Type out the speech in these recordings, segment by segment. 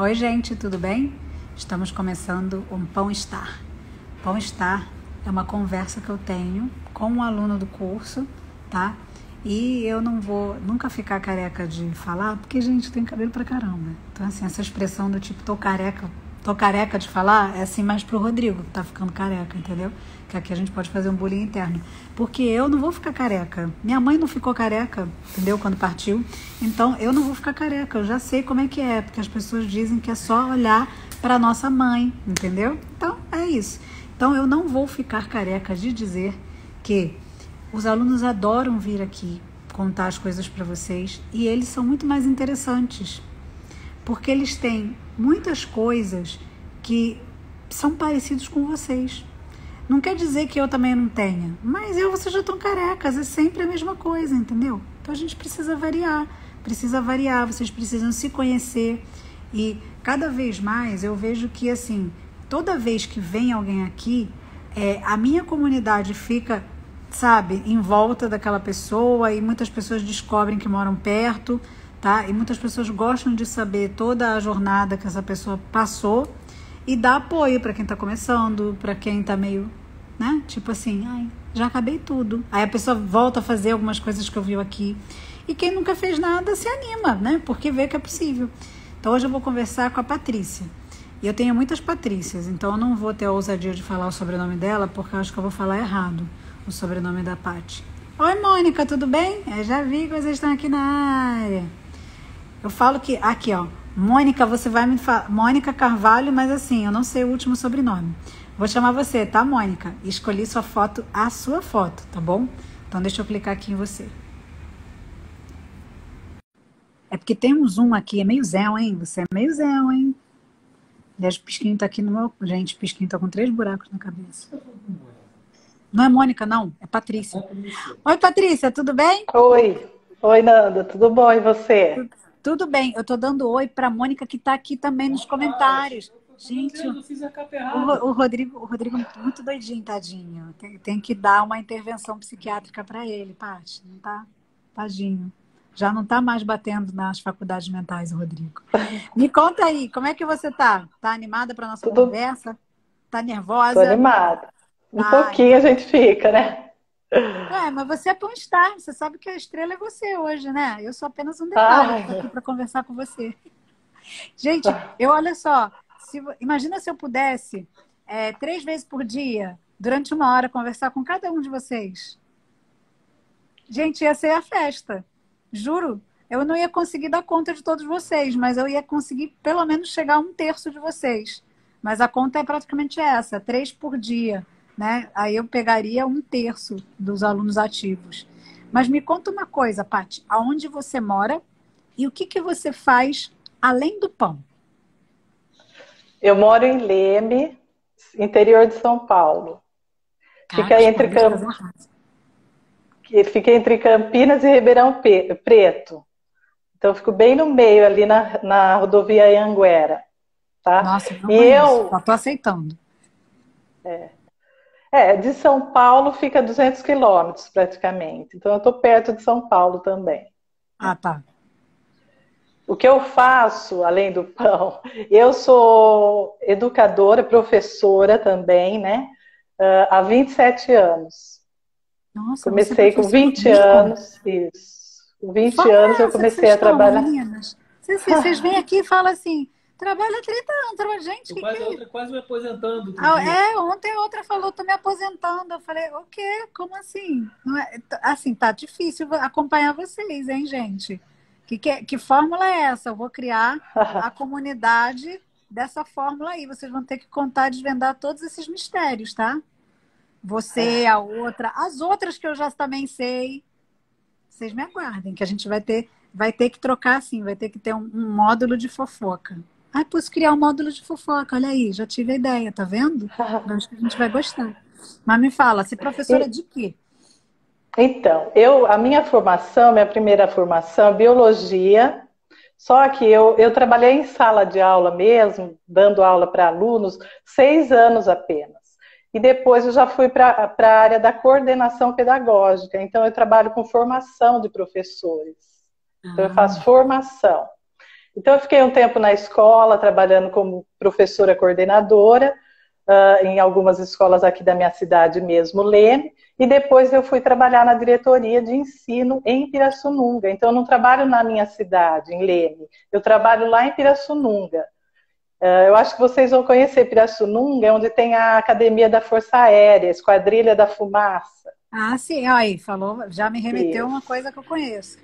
Oi, gente, tudo bem? Estamos começando um Pão Estar. Pão Estar é uma conversa que eu tenho com um aluno do curso, tá? E eu não vou nunca ficar careca de falar, porque, gente, eu tenho cabelo pra caramba. Então, assim, essa expressão do tipo, tô careca de falar, é assim mais pro Rodrigo, que tá ficando careca, entendeu? Que aqui a gente pode fazer um bullying interno. Porque eu não vou ficar careca. Minha mãe não ficou careca, entendeu? Quando partiu. Então, eu não vou ficar careca. Eu já sei como é que é, porque as pessoas dizem que é só olhar para nossa mãe, entendeu? Então, é isso. Então, eu não vou ficar careca de dizer que os alunos adoram vir aqui contar as coisas para vocês e eles são muito mais interessantes, porque eles têm muitas coisas que são parecidos com vocês. Não quer dizer que eu também não tenha, mas vocês já estão carecas, é sempre a mesma coisa, entendeu? Então a gente precisa variar, vocês precisam se conhecer e cada vez mais eu vejo que assim, toda vez que vem alguém aqui, a minha comunidade fica, sabe, em volta daquela pessoa e muitas pessoas descobrem que moram perto, tá? E muitas pessoas gostam de saber toda a jornada que essa pessoa passou e dá apoio para quem tá começando, para quem tá meio, né? Tipo assim, ai, já acabei tudo. Aí a pessoa volta a fazer algumas coisas que eu vi aqui. E quem nunca fez nada se anima, né? Porque vê que é possível. Então hoje eu vou conversar com a Patrícia. E eu tenho muitas Patrícias, então eu não vou ter a ousadia de falar o sobrenome dela, porque eu acho que eu vou falar errado o sobrenome da Paty. Oi, Mônica, tudo bem? Eu já vi que vocês estão aqui na área. Eu falo que, aqui ó, Mônica, você vai me falar, Mônica Carvalho, mas assim, eu não sei o último sobrenome. Vou chamar você, tá, Mônica? Escolhi sua foto, a sua foto, tá bom? Então deixa eu clicar aqui em você. É porque tem um zoom aqui, é meio zéu, hein? Você é meio zéu, hein? Aliás, o Pisquinho tá aqui no meu... Gente, o Pisquinho tá com 3 buracos na cabeça. Não é Mônica, não. É Patrícia. Oi, Patrícia, tudo bem? Oi. Oi, Nanda. Tudo bom? E você? Tudo bem. Eu tô dando oi pra Mônica, que tá aqui também nos comentários. Gente, o Rodrigo é muito doidinho, tadinho. Tem que dar uma intervenção psiquiátrica pra ele, Paty. Não tá? Tadinho. Já não tá mais batendo nas faculdades mentais, o Rodrigo. Me conta aí, como é que você tá? Tá animada pra nossa Tudo... conversa? Tá Tô nervosa? animada. Um Ah, pouquinho a gente fica, né? mas você é Pão Star, você sabe que a estrela é você hoje, né? Eu sou apenas um detalhe, estou aqui Ah, para conversar com você. Gente, olha só, imagina se eu pudesse 3 vezes por dia, durante 1 hora, conversar com cada um de vocês. Gente, ia ser a festa, juro. Eu não ia conseguir dar conta de todos vocês, mas eu ia conseguir pelo menos chegar a 1/3 de vocês. Mas a conta é praticamente essa, 3 por dia, né? Aí eu pegaria 1/3 dos alunos ativos. Mas me conta uma coisa, Paty, aonde você mora e o que você faz além do pão? eu moro em Leme, interior de São Paulo. Caraca, deixa eu fazer uma casa. Fica entre Campinas e Ribeirão Preto. Então, eu fico bem no meio, ali na rodovia Anhanguera, tá? Nossa, eu não E conheço, eu, só tô aceitando. de São Paulo fica 200 quilômetros praticamente. Então, eu tô perto de São Paulo também. Ah, tá. O que eu faço, além do pão, eu sou educadora, professora também, né? Há 27 anos. Nossa, você é Comecei com professora 20 comigo? anos, isso. Com 20 anos Fala eu essa que vocês comecei a estão, trabalhar. meninas. Vocês vêm aqui e falam assim, trabalha 30 anos, gente, Tô que quase, é isso? quase me aposentando outro dia. Ontem a outra falou, tô me aposentando. Eu falei, o quê? Como assim? Não é, assim, tá difícil acompanhar vocês, hein, gente? Que fórmula é essa? Eu vou criar a comunidade dessa fórmula aí. Vocês vão ter que contar, desvendar todos esses mistérios, tá? Você, a outra, as outras que eu já também sei. Vocês me aguardem, que a gente vai ter que trocar assim, vai ter que ter um módulo de fofoca. Ah, posso criar um módulo de fofoca, olha aí, já tive a ideia, tá vendo? Eu acho que a gente vai gostar. Mas me fala, você é professora E, de quê? então, a minha formação, minha primeira formação, é biologia, só que eu trabalhei em sala de aula mesmo, dando aula para alunos, 6 anos apenas. E depois eu já fui para a área da coordenação pedagógica, então eu trabalho com formação de professores. Então eu Ah, faço formação. Então eu fiquei um tempo na escola, trabalhando como professora coordenadora, em algumas escolas aqui da minha cidade mesmo, Leme, e depois eu fui trabalhar na diretoria de ensino em Pirassununga. Então eu não trabalho na minha cidade, em Leme, eu trabalho lá em Pirassununga. Eu acho que vocês vão conhecer Pirassununga, onde tem a Academia da Força Aérea, Esquadrilha da Fumaça. Ah, sim, aí, falou, já me remeteu Isso. uma coisa que eu conheço.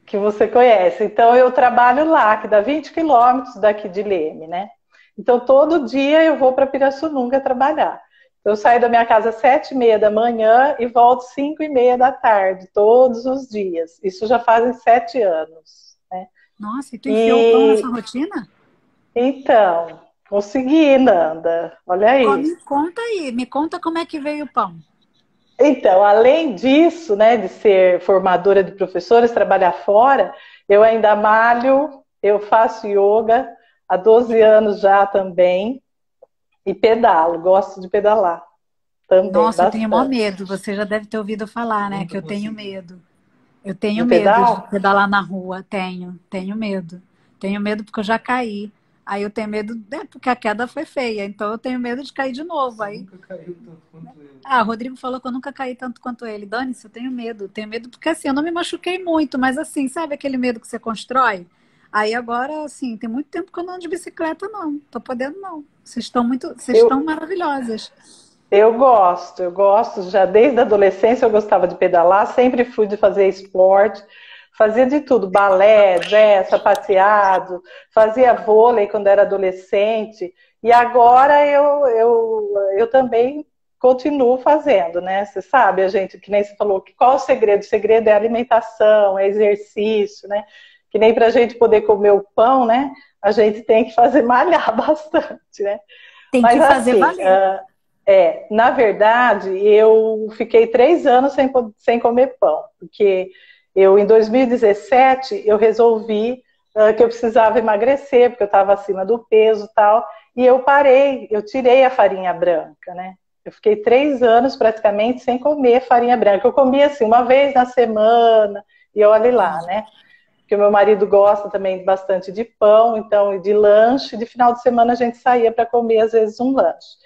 Que você conhece. Então eu trabalho lá, que dá 20 quilômetros daqui de Leme, né? Então todo dia eu vou para Pirassununga trabalhar. Eu saio da minha casa às 7h30 da manhã e volto 5h30 da tarde, todos os dias. Isso já fazem 7 anos, né? Nossa, e tu enfiou o pão nessa rotina? Então, consegui, Nanda. Olha aí. Me conta aí, me conta como é que veio o pão. Então, além disso, né, de ser formadora de professores, trabalhar fora, eu ainda malho, eu faço yoga há 12 anos já também e pedalo, gosto de pedalar também, Nossa, eu tenho maior bastante. medo, você já deve ter ouvido falar, né, que eu tenho medo. Eu tenho De medo de pedal? pedalar na rua, tenho medo. Tenho medo porque eu já caí. Aí eu tenho medo, porque a queda foi feia, então eu tenho medo de cair de novo. Aí Nunca caiu tanto quanto eu. o Rodrigo falou que eu nunca caí tanto quanto ele. Dane-se, eu tenho medo. Tenho medo porque, assim, eu não me machuquei muito, mas, assim, sabe aquele medo que você constrói? Aí agora, assim, tem muito tempo que eu não ando de bicicleta, não. Tô podendo, não. Vocês estão Eu, maravilhosas. eu gosto, já desde a adolescência eu gostava de pedalar, sempre fui de fazer esporte, fazia de tudo, balé, jazz, sapateado, fazia vôlei quando era adolescente, e agora eu também continuo fazendo, né? Você sabe, a gente, que nem você falou, qual o segredo? O segredo é alimentação, é exercício, né? Que nem para a gente poder comer o pão, né? A gente tem que fazer malhar bastante, né? Tem que Mas fazer assim, valer. na verdade, eu fiquei 3 anos sem comer pão, porque em 2017, eu resolvi que eu precisava emagrecer, porque eu estava acima do peso e tal, e eu parei, eu tirei a farinha branca, né? Eu fiquei 3 anos praticamente sem comer farinha branca. Eu comia assim, uma vez na semana, e olhe lá, né? Porque o meu marido gosta também bastante de pão, então, e de lanche, de final de semana a gente saía para comer, às vezes, um lanche.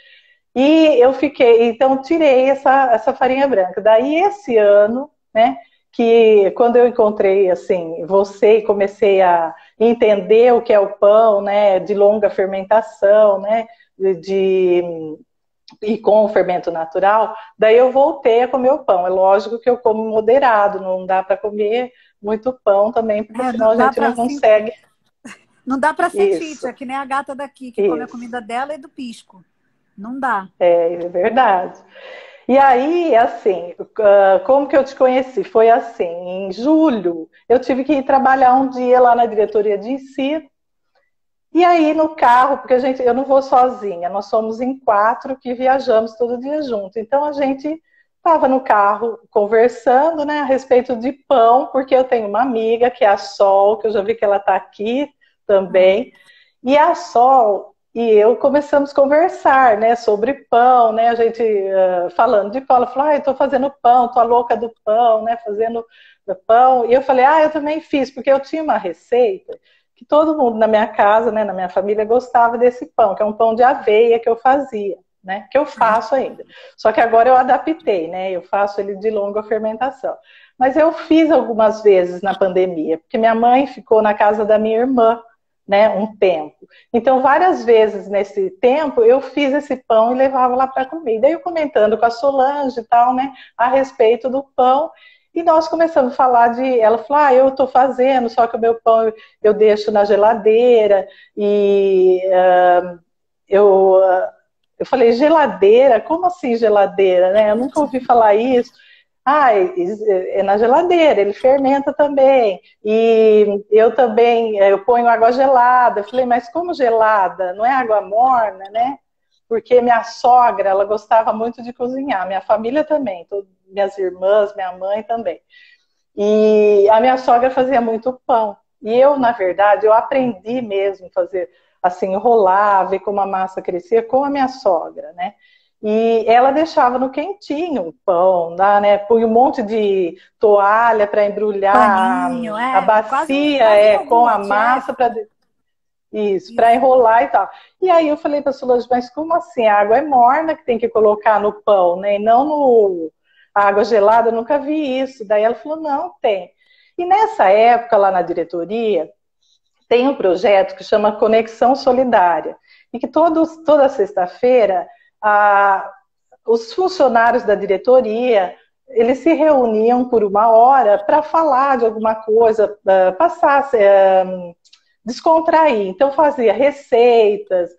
E eu fiquei, então tirei essa farinha branca. Daí esse ano, né, que quando eu encontrei assim você e comecei a entender o que é o pão, né, de longa fermentação, né, e com o fermento natural, daí eu voltei a comer o pão. É lógico que eu como moderado, não dá para comer muito pão também, porque senão Não a dá gente pra, não assim, consegue. não dá pra ser Isso, tite, que nem a gata daqui, que come a isso. comida dela e do pisco. Não dá. É verdade. E aí, assim, como que eu te conheci? Foi assim, em julho, eu tive que ir trabalhar um dia lá na diretoria de ensino, e aí no carro, porque eu não vou sozinha, nós somos em 4 que viajamos todo dia junto. Então a gente estava no carro conversando, né, a respeito de pão, porque eu tenho uma amiga que é a Sol, que eu já vi que ela está aqui também, e a Sol e eu começamos a conversar, né, sobre pão, né, a gente falando de pão, ela falou, eu estou fazendo pão, estou a louca do pão, né, fazendo pão, e eu falei, eu também fiz, porque eu tinha uma receita que todo mundo na minha casa, né, na minha família, gostava desse pão, que é um pão de aveia que eu fazia, né, que eu faço ainda. Só que agora eu adaptei, né, eu faço ele de longa fermentação. Mas eu fiz algumas vezes na pandemia, porque minha mãe ficou na casa da minha irmã, né, um tempo. Então, várias vezes nesse tempo, eu fiz esse pão e levava lá para comer. Daí eu comentando com a Solange e tal, né, a respeito do pão, e nós começamos a falar ela falou, eu estou fazendo, só que o meu pão eu deixo na geladeira, e eu falei, geladeira? Como assim geladeira, né? Eu nunca ouvi falar isso. É na geladeira, ele fermenta também. E eu também, eu ponho água gelada. Eu falei, mas como gelada? Não é água morna, né? Porque minha sogra, ela gostava muito de cozinhar. Minha família também, minhas irmãs, minha mãe também. E a minha sogra fazia muito pão. E eu, na verdade, eu aprendi mesmo a fazer, assim, enrolar, ver como a massa crescia com a minha sogra, né? E ela deixava no quentinho o pão, né? Punha um monte de toalha para embrulhar Paninho, a quase um bacia com a iogurte, massa para. Isso, para enrolar e tal. E aí eu falei para a Solange, mas como assim? A água é morna que tem que colocar no pão, né? E não no a água gelada, eu nunca vi isso. Daí ela falou, não, tem. E nessa época, lá na diretoria, tem um projeto que chama Conexão Solidária. E que toda sexta-feira, os funcionários da diretoria, eles se reuniam por 1 hora para falar de alguma coisa, passar, descontrair. Então fazia receitas,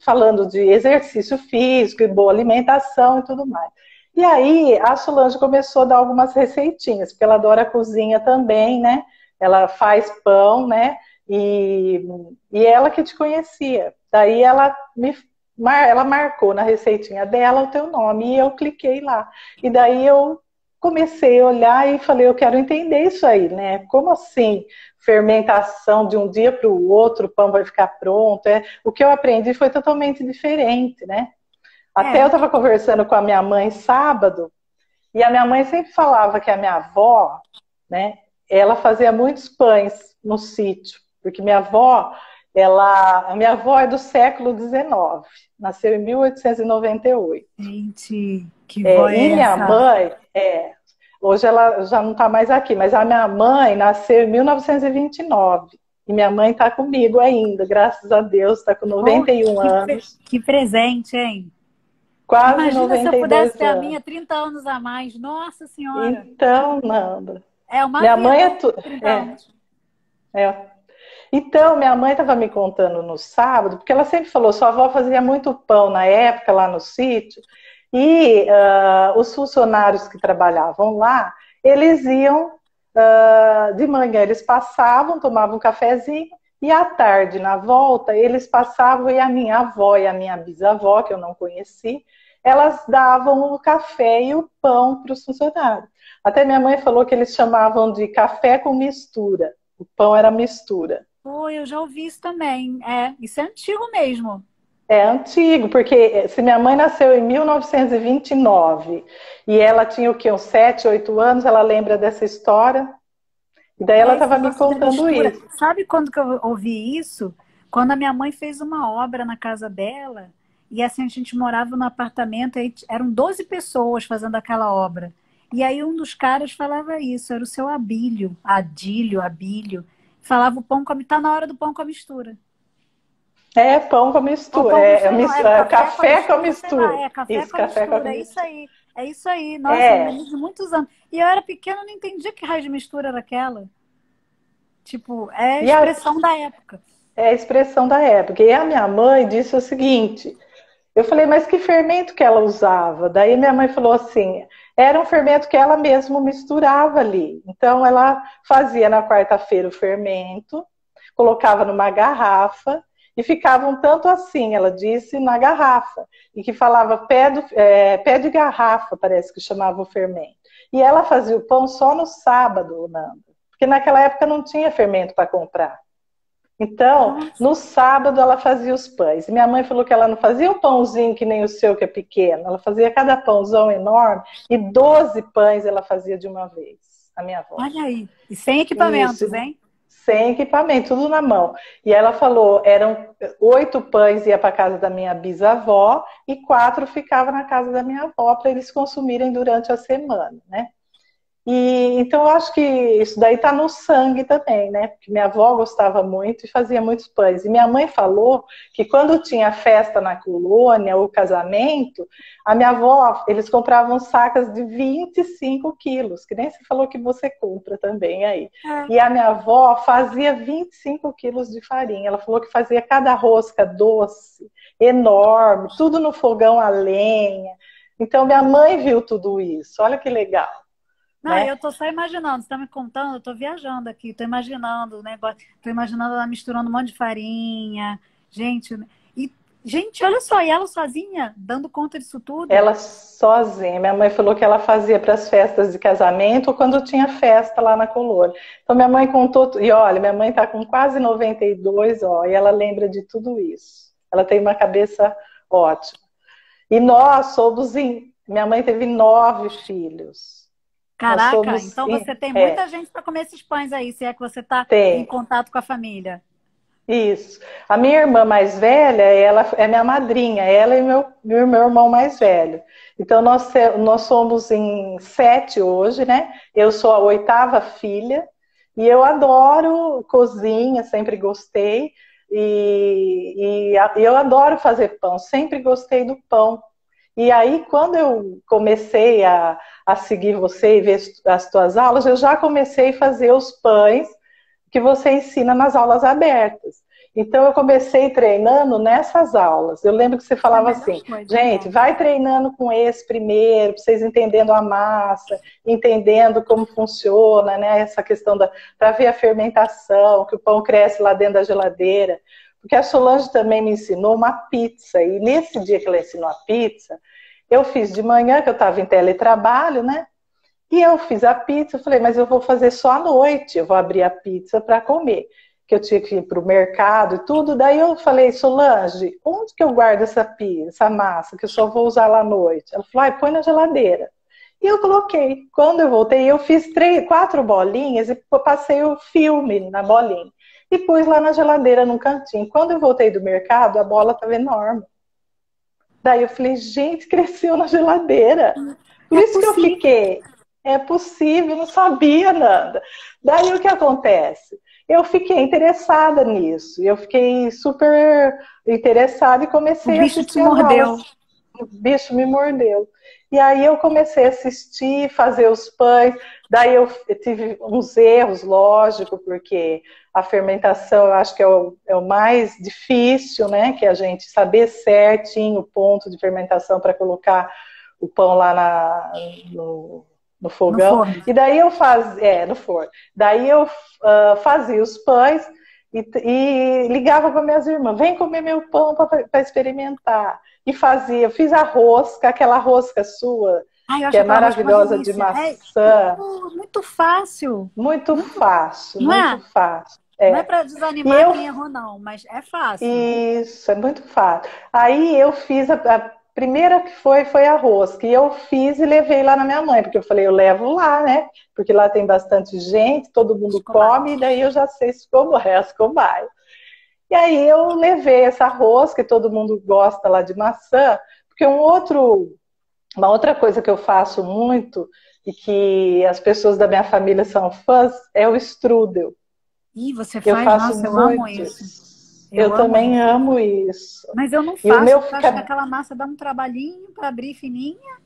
falando de exercício físico e boa alimentação e tudo mais. E aí a Solange começou a dar algumas receitinhas, porque ela adora cozinha também, né? Ela faz pão, né? E ela que te conhecia. Daí ela marcou na receitinha dela o teu nome e eu cliquei lá. E daí eu comecei a olhar e falei, eu quero entender isso aí, né? Como assim? Fermentação de um dia para o outro, o pão vai ficar pronto. O que eu aprendi foi totalmente diferente, né? Até eu estava conversando com a minha mãe sábado, e a minha mãe sempre falava que a minha avó, né, ela fazia muitos pães no sítio, porque a minha avó é do século XIX, nasceu em 1898. Gente, que vó é E minha essa? mãe, hoje ela já não está mais aqui, mas a minha mãe nasceu em 1929. E minha mãe está comigo ainda, graças a Deus, está com 91 anos. Que presente, hein? Quase Imagina 92 se eu pudesse ter a anos. minha 30 anos a mais. Nossa Senhora! Então, Nanda. É uma Minha vida, mãe é 30 anos. Então, minha mãe estava me contando no sábado, porque ela sempre falou, sua avó fazia muito pão na época, lá no sítio, e os funcionários que trabalhavam lá, eles iam de manhã, eles passavam, tomavam um cafezinho, e à tarde, na volta, eles passavam e a minha avó e a minha bisavó, que eu não conheci, elas davam o café e o pão para os funcionários. Até minha mãe falou que eles chamavam de café com mistura. O pão era mistura. Pô, eu já ouvi isso também. Isso é antigo mesmo. É antigo, porque se minha mãe nasceu em 1929 e ela tinha o quê? Uns 7, 8 anos, ela lembra dessa história? E daí ela estava me contando isso. Sabe quando que eu ouvi isso? Quando a minha mãe fez uma obra na casa dela, e assim a gente morava no apartamento, aí eram 12 pessoas fazendo aquela obra. E aí um dos caras falava isso, era o seu Abílio, Abílio. Falava o pão tá na hora do pão com a mistura. Pão com mistura. Café com mistura. Café com mistura, é isso aí. É isso aí. Nossa, eu lembro de muitos anos. E eu era pequena, não entendia que raio de mistura era aquela. Tipo, é a expressão da época. É a expressão da época. E a minha mãe disse o seguinte, eu falei, mas que fermento que ela usava? Daí minha mãe falou assim, era um fermento que ela mesma misturava ali. Então ela fazia na quarta-feira o fermento, colocava numa garrafa e ficava um tanto assim, ela disse, na garrafa. E que falava pé de garrafa, parece que chamava o fermento. E ela fazia o pão só no sábado, Nanda, porque naquela época não tinha fermento para comprar. Então, no sábado ela fazia os pães. E minha mãe falou que ela não fazia um pãozinho que nem o seu, que é pequeno. Ela fazia cada pãozão enorme e 12 pães ela fazia de uma vez, a minha avó. Olha aí. E sem equipamentos, hein? Sem equipamento, tudo na mão. E ela falou, eram 8 pães ia para casa da minha bisavó e 4 ficavam na casa da minha avó para eles consumirem durante a semana, né? E então eu acho que isso daí tá no sangue também, né? Porque minha avó gostava muito e fazia muitos pães. E minha mãe falou que quando tinha festa na colônia ou casamento, a minha avó, eles compravam sacas de 25 quilos, que nem você falou que você compra também aí. E a minha avó fazia 25 quilos de farinha. Ela falou que fazia cada rosca doce, enorme, tudo no fogão a lenha. Então minha mãe viu tudo isso. Olha que legal. Não, eu tô só imaginando, você tá me contando, eu tô viajando aqui, tô imaginando o negócio, tô imaginando ela misturando um monte de farinha, gente, olha só, e ela sozinha, dando conta disso tudo? Ela sozinha, minha mãe falou que ela fazia para as festas de casamento ou quando tinha festa lá na colônia. Então minha mãe contou, e olha, minha mãe tá com quase 92, e ela lembra de tudo isso. Ela tem uma cabeça ótima. E nós somos, minha mãe teve 9 filhos. Caraca, então você tem muita gente para comer esses pães aí, se é que você está em contato com a família. Isso. A minha irmã mais velha, ela é minha madrinha, ela e meu irmão mais velho. Então, nós somos em 7 hoje, né? Eu sou a 8ª filha e eu adoro cozinha, sempre gostei. E eu adoro fazer pão, sempre gostei do pão. E aí, quando eu comecei a seguir você e ver as tuas aulas, eu já comecei a fazer os pães que você ensina nas aulas abertas. Então, eu comecei treinando nessas aulas. Eu lembro que você falava assim, gente, vai treinando com esse primeiro, para vocês entendendo a massa, entendendo como funciona, né? Essa questão para ver a fermentação, que o pão cresce lá dentro da geladeira. Porque a Solange também me ensinou uma pizza. E nesse dia que ela ensinou a pizza, eu fiz de manhã, que eu estava em teletrabalho, né? E eu fiz a pizza, eu falei, mas eu vou fazer só à noite, eu vou abrir a pizza para comer. Que eu tinha que ir para o mercado e tudo. Daí eu falei, Solange, onde que eu guardo essa pizza, essa massa, que eu só vou usar lá à noite? Ela falou, põe na geladeira. E eu coloquei. Quando eu voltei, eu fiz 4 bolinhas e passei o filme na bolinha. E pus lá na geladeira, num cantinho. Quando eu voltei do mercado, a bola estava enorme. Daí eu falei, gente, cresceu na geladeira. Por isso que eu fiquei... É possível, não sabia nada. Daí o que acontece? Eu fiquei interessada nisso. Eu fiquei super interessada e comecei a assistir. O bicho te mordeu. O bicho me mordeu. E aí eu comecei a assistir, fazer os pães. Daí eu tive uns erros, lógico, porque a fermentação eu acho que é o mais difícil, né? Que é a gente saber certinho o ponto de fermentação para colocar o pão lá no fogão. E daí eu fazia, no forno. Daí eu fazia os pães e ligava para minhas irmãs, vem comer meu pão para experimentar. E fiz a rosca, aquela rosca sua, que é maravilhosa de maçã. Muito fácil. Muito fácil, muito fácil. Não é para desanimar quem errou, não, mas é fácil. Isso, é muito fácil. Aí eu fiz a primeira que foi a rosca, e eu fiz e levei lá na minha mãe, porque eu falei, eu levo lá, né? Porque lá tem bastante gente, todo mundo come, e daí eu já sei se ficou bom, ficou baio. E aí eu levei essa rosca, que todo mundo gosta lá de maçã, porque uma outra coisa que eu faço muito, e que as pessoas da minha família são fãs, é o strudel. Ih, você faz? Nossa, eu amo isso. Eu também amo isso. Mas eu não faço, eu acho que aquela massa dá um trabalhinho para abrir fininha.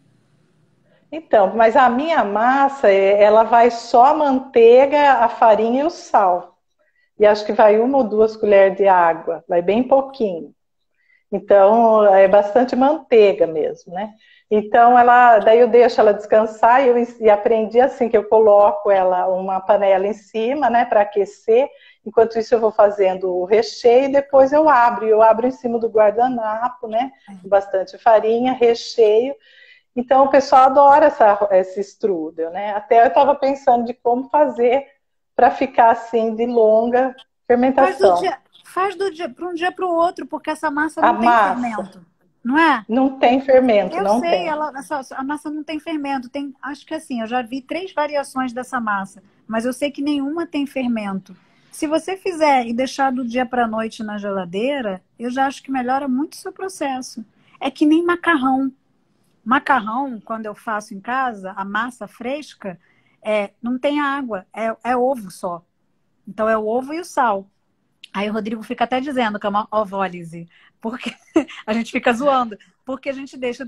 Então, mas a minha massa, ela vai só a manteiga, a farinha e o sal. E acho que vai 1 ou 2 colheres de água, vai bem pouquinho. Então, é bastante manteiga mesmo, né? Então, daí eu deixo ela descansar e aprendi assim, que eu coloco uma panela em cima, né, para aquecer. Enquanto isso eu vou fazendo o recheio e depois eu abro em cima do guardanapo, né, com bastante farinha, recheio. Então o pessoal adora esse strudel, né? Até eu estava pensando de como fazer para ficar assim de longa fermentação. Faz para um dia para o outro, porque essa massa não tem fermento, não é? Não tem fermento, não tem. A massa não tem fermento. Acho que assim, eu já vi 3 variações dessa massa, mas eu sei que nenhuma tem fermento. Se você fizer e deixar do dia para a noite na geladeira, eu já acho que melhora muito o seu processo. É que nem macarrão. Macarrão, quando eu faço em casa, a massa fresca, não tem água, é ovo só. Então é o ovo e o sal. Aí o Rodrigo fica até dizendo que é uma ovólise, porque a gente fica zoando, porque a gente deixo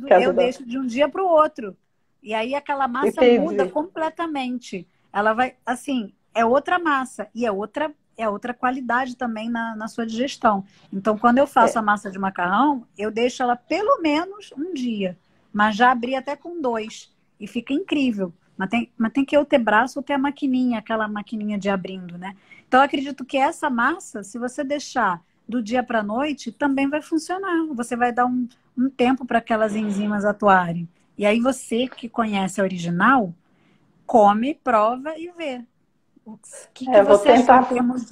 de um dia para o outro. E aí aquela massa muda completamente. Ela vai, assim, é outra massa e é outra qualidade também na sua digestão. Então, quando eu faço a massa de macarrão, eu deixo ela pelo menos um dia. Mas já abri até com 2. E fica incrível. Mas tem que eu ter braço ou ter a maquininha, aquela maquininha de abrindo, né? Então, eu acredito que essa massa, se você deixar do dia para a noite, também vai funcionar. Você vai dar um tempo para aquelas enzimas atuarem. E aí você que conhece a original, come, prova e vê. O que você achou em termos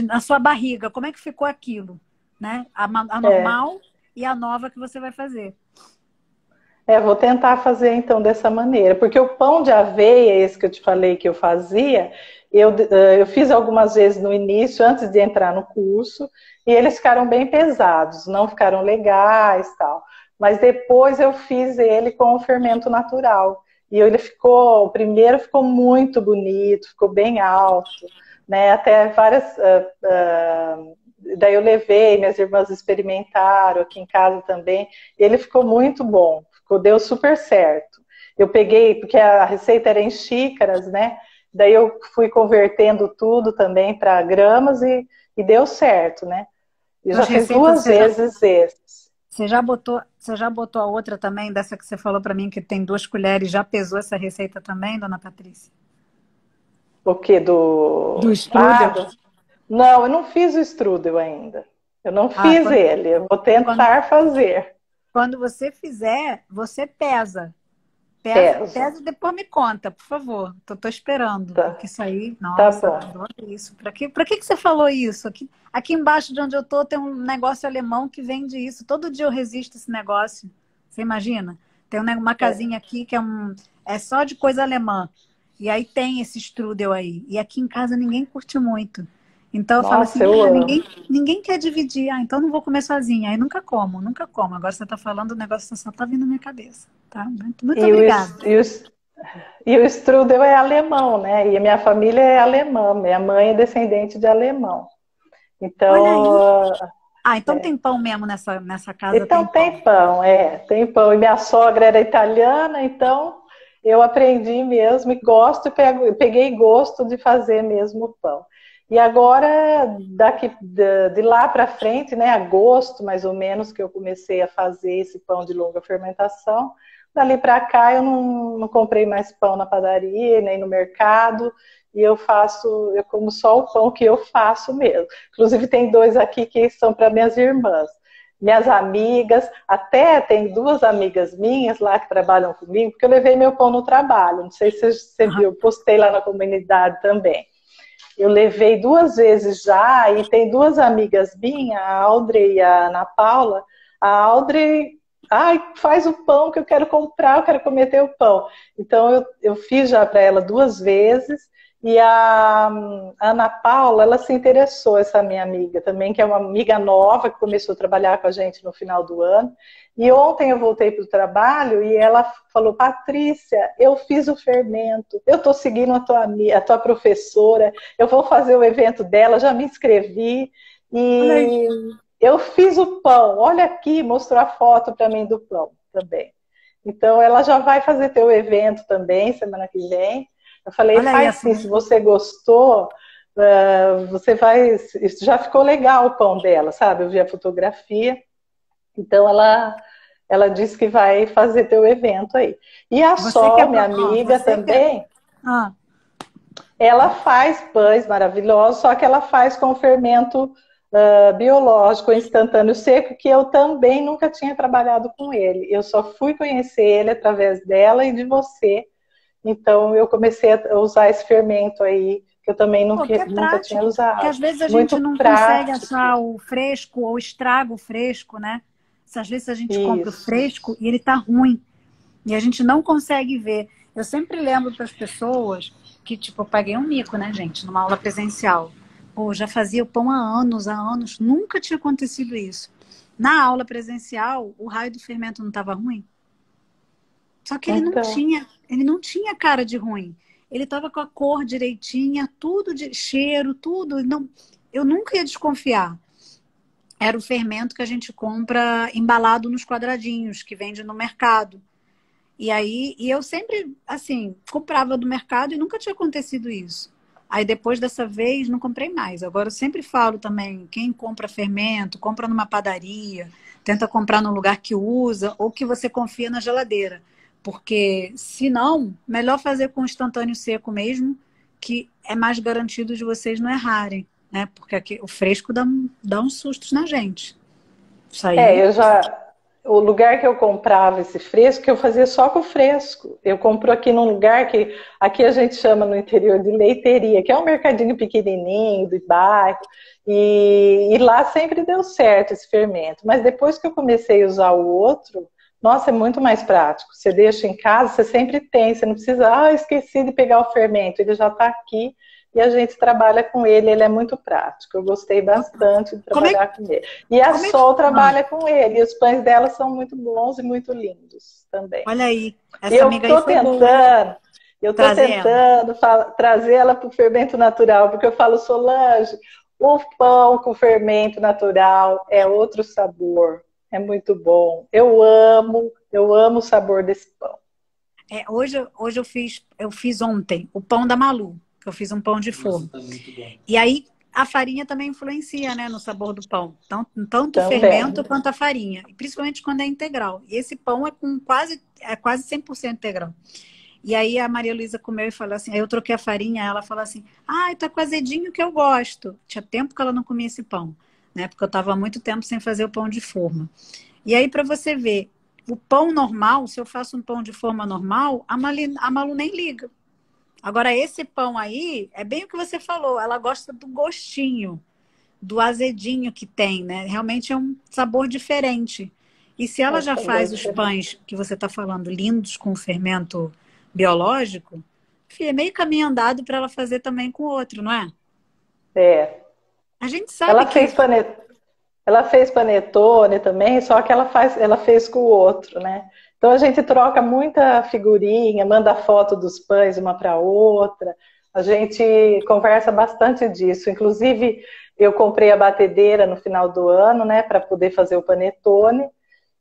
na sua barriga? Como é que ficou aquilo? Né? A normal e a nova que você vai fazer. Vou tentar fazer então dessa maneira, porque o pão de aveia, esse que eu te falei que eu fazia, Eu fiz algumas vezes no início, antes de entrar no curso, e eles ficaram bem pesados, não ficaram legais e tal. Mas depois eu fiz ele com o fermento natural. E ele ficou, o primeiro ficou muito bonito, ficou bem alto, né? Até várias... daí eu levei, minhas irmãs experimentaram aqui em casa também, e ele ficou muito bom, deu super certo. Eu peguei, porque a receita era em xícaras, né? Daí eu fui convertendo tudo também para gramas e deu certo, né? E já fiz duas vezes esses. Você já botou a outra também, dessa que você falou para mim, que tem 2 colheres, já pesou essa receita também, dona Patrícia? O quê? Do strudel? Não, eu não fiz o strudel ainda. Eu não fiz ele, eu vou tentar fazer. Quando você fizer, você pesa. Pesa e depois me conta, por favor. Tô esperando. Tá. Porque isso aí, nossa, tá bom. adoro isso. Pra que você falou isso? Aqui embaixo de onde eu tô tem um negócio alemão que vende isso. Todo dia eu resisto a esse negócio. Você imagina? Tem uma casinha aqui que é só de coisa alemã. E aí tem esse strudel aí. E aqui em casa ninguém curte muito. Então eu falo assim, ninguém quer dividir. Então não vou comer sozinha. Aí nunca como. Agora você tá falando, o negócio só tá vindo na minha cabeça. Tá? Muito obrigada. E o strudel é alemão, né? E a minha família é alemã. Minha mãe é descendente de alemão. Então... então tem pão mesmo nessa casa? Então tem pão, tem pão. E minha sogra era italiana, então eu aprendi mesmo e gosto, peguei gosto de fazer mesmo o pão. E agora, de lá para frente, né, agosto mais ou menos, que eu comecei a fazer esse pão de longa fermentação. Dali para cá eu não comprei mais pão na padaria, nem no mercado, e eu como só o pão que eu faço mesmo. Inclusive tem 2 aqui que são para minhas irmãs. Minhas amigas, até tem 2 amigas minhas lá que trabalham comigo, porque eu levei meu pão no trabalho, não sei se você viu, postei lá na comunidade também. Eu levei 2 vezes já, e tem 2 amigas minhas, a Audrey e a Ana Paula. A Audrey, faz o pão que eu quero comprar, eu quero comer teu pão. Então eu fiz já para ela 2 vezes, e a Ana Paula, ela se interessou, essa minha amiga também, que é uma amiga nova, que começou a trabalhar com a gente no final do ano. E ontem eu voltei para o trabalho e ela falou, Patrícia, eu fiz o fermento, eu estou seguindo a tua professora, eu vou fazer o evento dela, já me inscrevi e eu fiz o pão, olha aqui, mostrou a foto para mim do pão também. Então ela já vai fazer teu evento também, semana que vem. Eu falei, faz sim, se você gostou, você vai... Já ficou legal o pão dela, sabe? Eu vi a fotografia. Então ela disse que vai fazer teu evento aí. E a Sol, minha amiga também, ela faz pães maravilhosos, só que ela faz com fermento biológico, instantâneo seco, que eu também nunca tinha trabalhado com ele. Eu só fui conhecer ele através dela e de você. Então eu comecei a usar esse fermento aí, que eu também nunca tinha usado. Porque às vezes a gente não consegue achar o fresco ou estraga o fresco, né? Às vezes a gente compra o fresco e ele tá ruim. E a gente não consegue ver. Eu sempre lembro para as pessoas que, tipo, eu paguei um mico, né, gente, numa aula presencial. Pô, já fazia o pão há anos, nunca tinha acontecido isso. Na aula presencial, o raio do fermento não estava ruim? Só que ele não tinha cara de ruim. Ele estava com a cor direitinha, tudo de cheiro, tudo. Não, eu nunca ia desconfiar. Era o fermento que a gente compra embalado nos quadradinhos, que vende no mercado. E eu sempre, assim, comprava do mercado e nunca tinha acontecido isso. Aí depois dessa vez, não comprei mais. Agora eu sempre falo também, quem compra fermento, compra numa padaria, tenta comprar num lugar que usa ou que você confia na geladeira. Porque, se não, melhor fazer com instantâneo seco mesmo, que é mais garantido de vocês não errarem, né? Porque aqui, o fresco dá uns sustos na gente. Isso aí... O lugar que eu comprava esse fresco, eu fazia só com o fresco. Eu compro aqui num lugar que aqui a gente chama no interior de leiteria, que é um mercadinho pequenininho, de bairro, e lá sempre deu certo esse fermento. Mas depois que eu comecei a usar o outro, nossa, é muito mais prático. Você deixa em casa, você sempre tem, você não precisa, esqueci de pegar o fermento, ele já está aqui e a gente trabalha com ele. Ele é muito prático. Eu gostei bastante de trabalhar com ele. E a Sol trabalha com ele. E os pães dela são muito bons e muito lindos também. Olha aí, essa amiga aí foi boa. Eu estou tentando trazer ela para o fermento natural, porque eu falo, Solange, o pão com fermento natural é outro sabor. É muito bom. Eu amo o sabor desse pão. Hoje eu fiz ontem o pão da Malu, que eu fiz um pão de forno. Tá muito bom. E aí a farinha também influencia, né, no sabor do pão. Tanto o fermento quanto a farinha. Principalmente quando é integral. E esse pão é quase 100% integral. E aí a Maria Luísa comeu e falou assim, aí eu troquei a farinha, ela falou assim, tá com azedinho que eu gosto. Tinha tempo que ela não comia esse pão, né? Porque eu estava há muito tempo sem fazer o pão de forma. E aí, para você ver, o pão normal, se eu faço um pão de forma normal, a Malu nem liga. Agora, esse pão aí, é bem o que você falou, ela gosta do gostinho, do azedinho que tem, né? Realmente é um sabor diferente. E se ela já faz os pães que você está falando, lindos com fermento biológico, é meio caminho andado para ela fazer também com o outro, não é? É. A gente sabe ela fez panetone também, só que ela fez com o outro, né? Então a gente troca muita figurinha, manda foto dos pães uma para outra. A gente conversa bastante disso. Inclusive, eu comprei a batedeira no final do ano, né, para poder fazer o panetone.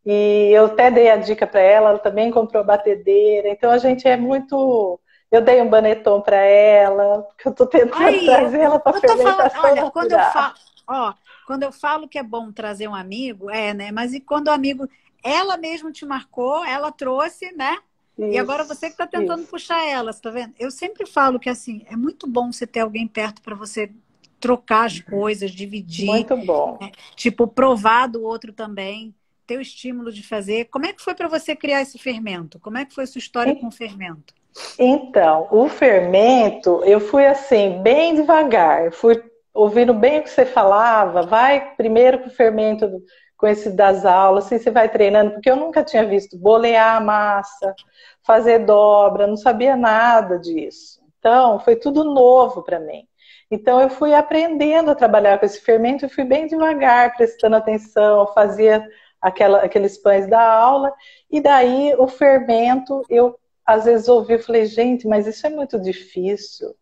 E eu até dei a dica para ela também comprou a batedeira. Então a gente é muito... Eu dei um baneton para ela, porque eu estou tentando trazer ela para a fermentação natural. Quando eu falo que é bom trazer um amigo, né? Mas e quando o amigo, ela mesmo te marcou, ela trouxe, né? Isso, e agora você que está tentando puxar ela, tá vendo? Eu sempre falo que assim, é muito bom você ter alguém perto para você trocar as coisas, dividir. Muito bom. Né? Tipo, provar do outro também, ter o estímulo de fazer. Como é que foi para você criar esse fermento? Como é que foi a sua história com o fermento? Então, o fermento, eu fui assim, bem devagar. Eu fui ouvindo bem o que você falava, vai primeiro com o fermento, com esse das aulas, assim você vai treinando, porque eu nunca tinha visto bolear a massa, fazer dobra, não sabia nada disso. Então, foi tudo novo para mim. Então, eu fui aprendendo a trabalhar com esse fermento e fui bem devagar, prestando atenção, fazia aqueles pães da aula, e daí o fermento, eu às vezes ouvi e falei, gente, mas isso é muito difícil.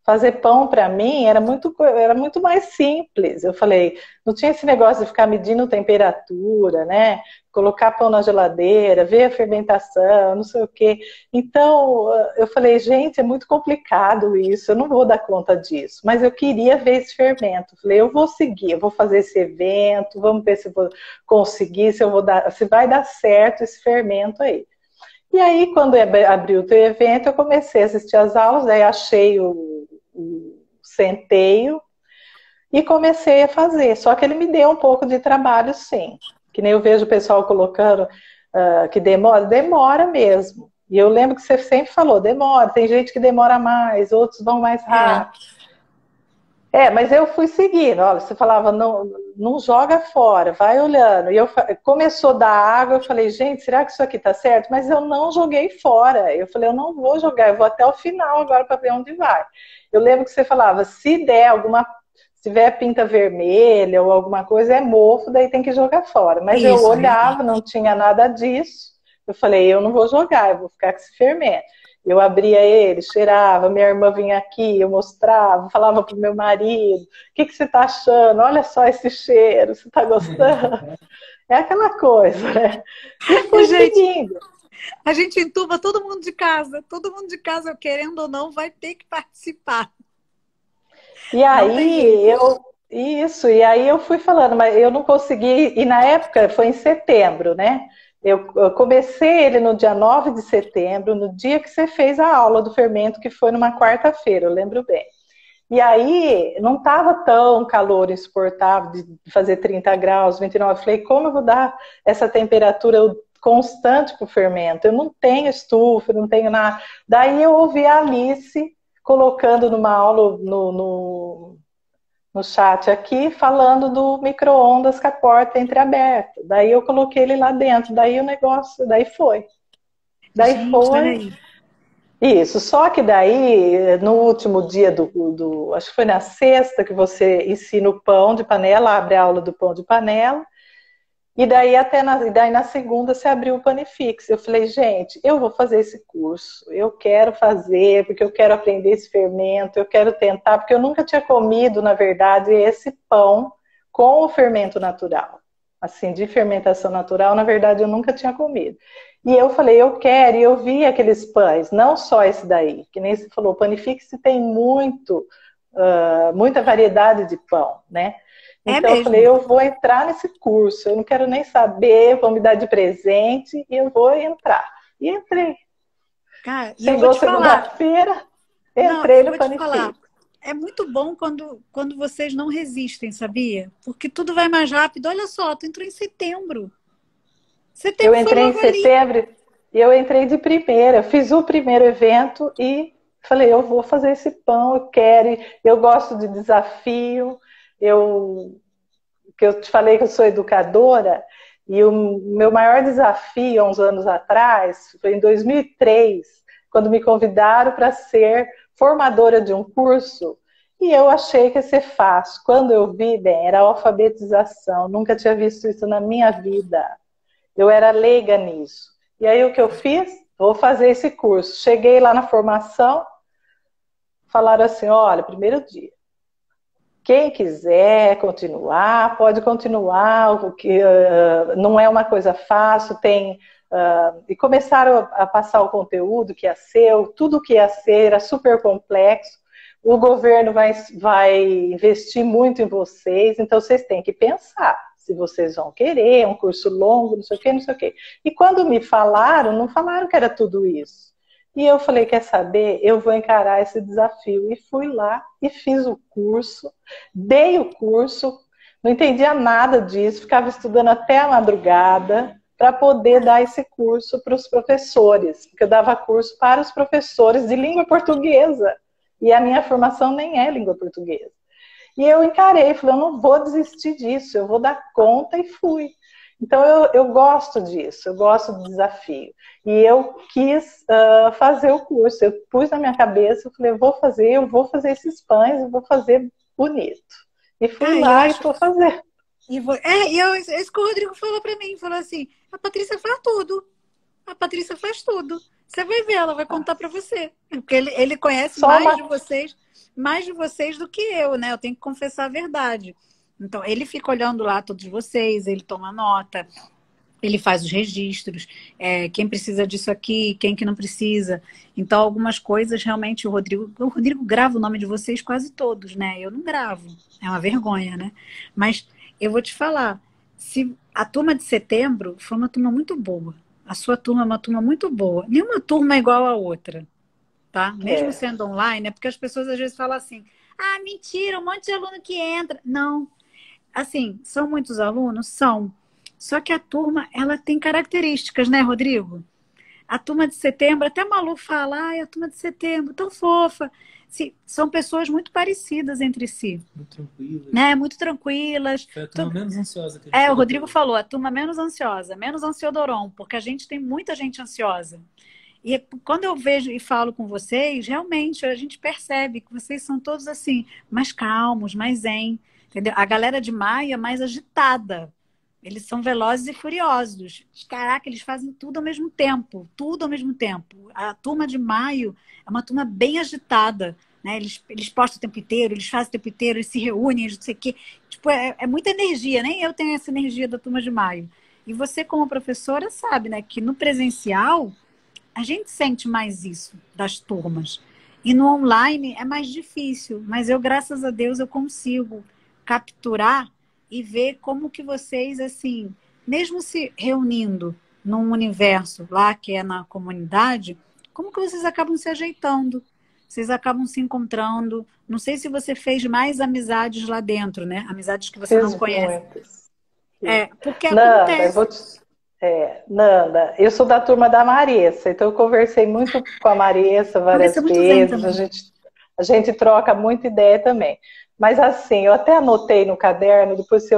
Fazer pão para mim era muito mais simples. Eu falei, não tinha esse negócio de ficar medindo temperatura, né? Colocar pão na geladeira, ver a fermentação, não sei o quê. Então, eu falei, gente, é muito complicado isso, eu não vou dar conta disso. Mas eu queria ver esse fermento. Eu falei, eu vou seguir, eu vou fazer esse evento, vamos ver se eu vou conseguir, se vai dar certo esse fermento aí. E aí, quando abriu o teu evento, eu comecei a assistir as aulas, daí achei o centeio e comecei a fazer. Só que ele me deu um pouco de trabalho, sim. Que nem eu vejo o pessoal colocando que demora mesmo. E eu lembro que você sempre falou, demora. Tem gente que demora mais, outros vão mais rápido. Mas eu fui seguindo. Olha, você falava, não joga fora, vai olhando. E começou a dar água, eu falei, gente, será que isso aqui tá certo? Mas eu não joguei fora. Eu falei, eu não vou jogar, eu vou até o final agora para ver onde vai. Eu lembro que você falava, se tiver pinta vermelha ou alguma coisa, é mofo, daí tem que jogar fora. Mas eu olhava, não tinha nada disso. Eu falei, eu não vou jogar, eu vou ficar com esse fermento. Eu abria ele, cheirava, minha irmã vinha aqui, eu mostrava, falava pro meu marido, o que você tá achando? Olha só esse cheiro, você tá gostando? É aquela coisa, né? A gente entuba todo mundo de casa, querendo ou não, vai ter que participar. E aí, eu fui falando, mas eu não consegui, e na época foi em setembro, né? Eu comecei ele no dia 9 de setembro, no dia que você fez a aula do fermento, que foi numa quarta-feira, eu lembro bem. E aí, não estava tão calor insuportável de fazer 30 graus, 29. Eu falei, como eu vou dar essa temperatura constante para o fermento? Eu não tenho estufa, não tenho nada. Daí eu ouvi a Alice colocando numa aula no chat aqui, falando do micro-ondas com a porta entreaberta. Daí eu coloquei ele lá dentro, daí o negócio, daí foi. Daí gente, foi. Isso, só que daí, no último dia acho que foi na sexta que você ensina o pão de panela, abre a aula do pão de panela, e daí na segunda você abriu o Panifix. Eu falei, gente, eu vou fazer esse curso, eu quero fazer, porque eu quero aprender esse fermento, eu quero tentar, porque eu nunca tinha comido, na verdade, esse pão com o fermento natural. Assim, de fermentação natural, na verdade, eu nunca tinha comido. E eu falei, eu quero, e eu vi aqueles pães, não só esse daí, que nem você falou, o Panifix tem muita variedade de pão, né? Então eu falei, eu vou entrar nesse curso, eu não quero nem saber, vão me dar de presente, e eu vou entrar. E entrei. Cara, chegou segunda-feira, entrei no Panifix. É muito bom quando vocês não resistem, sabia? Porque tudo vai mais rápido. Olha só, tu entrou em setembro. Eu entrei em setembro e eu entrei de primeira. Eu fiz o primeiro evento e falei, eu vou fazer esse pão, eu quero. Eu gosto de desafio. Que eu te falei que eu sou educadora, e o meu maior desafio, há uns anos atrás, foi em 2003, quando me convidaram para ser formadora de um curso, e eu achei que ia ser fácil. Quando eu vi, bem, era alfabetização, nunca tinha visto isso na minha vida. Eu era leiga nisso. E aí o que eu fiz? Vou fazer esse curso. Cheguei lá na formação, falaram assim, olha, primeiro dia, quem quiser continuar, pode continuar, porque não é uma coisa fácil, e começaram a passar o conteúdo que ia ser, tudo que ia ser, era super complexo, o governo vai investir muito em vocês, então vocês têm que pensar se vocês vão querer, um curso longo, não sei o quê, não sei o quê. E quando me falaram, não falaram que era tudo isso. E eu falei, quer saber? Eu vou encarar esse desafio. E fui lá e fiz o curso, dei o curso, não entendia nada disso, ficava estudando até a madrugada para poder dar esse curso para os professores, porque eu dava curso para os professores de língua portuguesa. E a minha formação nem é língua portuguesa. E eu encarei, falei, eu não vou desistir disso, eu vou dar conta, e fui. Então eu gosto disso, eu gosto do desafio. E eu quis fazer o curso, eu pus na minha cabeça, eu falei, eu vou fazer esses pães, eu vou fazer bonito. E fui lá e estou fazendo. Isso que o Rodrigo falou para mim, falou assim, a Patrícia faz tudo. A Patrícia faz tudo. Você vai ver, ela vai contar para você. Porque ele conhece mais de vocês do que eu, né? Eu tenho que confessar a verdade. Então, ele fica olhando lá todos vocês, ele toma nota, ele faz os registros, quem precisa disso aqui, quem que não precisa. Então, algumas coisas, realmente, o Rodrigo grava o nome de vocês quase todos, né? Eu não gravo, é uma vergonha, né? Mas eu vou te falar, se a turma de setembro foi uma turma muito boa, a sua turma é uma turma muito boa, nenhuma turma é igual a outra, tá? Mesmo sendo online, é porque as pessoas às vezes falam assim, ah, mentira, um monte de aluno que entra. Não. Assim, são muitos alunos? São. Só que a turma, ela tem características, né, Rodrigo? A turma de setembro, até a Malu fala, ai, a turma de setembro, tão fofa. São pessoas muito parecidas entre si. Muito tranquilas. Né? Muito tranquilas. Foi a turma menos ansiosa que a gente o Rodrigo falou, a turma menos ansiosa, menos ansiodoron, porque a gente tem muita gente ansiosa. E quando eu vejo e falo com vocês, realmente a gente percebe que vocês são todos assim, mais calmos, mais zen. Entendeu? A galera de maio é mais agitada. Eles são velozes e furiosos. Caraca, eles fazem tudo ao mesmo tempo. Tudo ao mesmo tempo. A turma de maio é uma turma bem agitada. Né? Eles postam o tempo inteiro, eles fazem o tempo inteiro, eles se reúnem, não sei o quê. Tipo, é muita energia. Nem eu tenho essa energia da turma de maio. E você, como professora, sabe, né, que no presencial a gente sente mais isso das turmas. E no online é mais difícil. Mas eu, graças a Deus, eu consigo capturar e ver como que vocês, assim, mesmo se reunindo num universo lá que é na comunidade, como que vocês acabam se ajeitando, vocês acabam se encontrando. Não sei se você fez mais amizades lá dentro, né? Amizades que você não conhece. Muitas. Porque acontece. Nanda, eu sou da turma da Maressa, então eu conversei muito com a Maressa várias vezes, a gente troca muita ideia também. Mas assim, eu até anotei no caderno, depois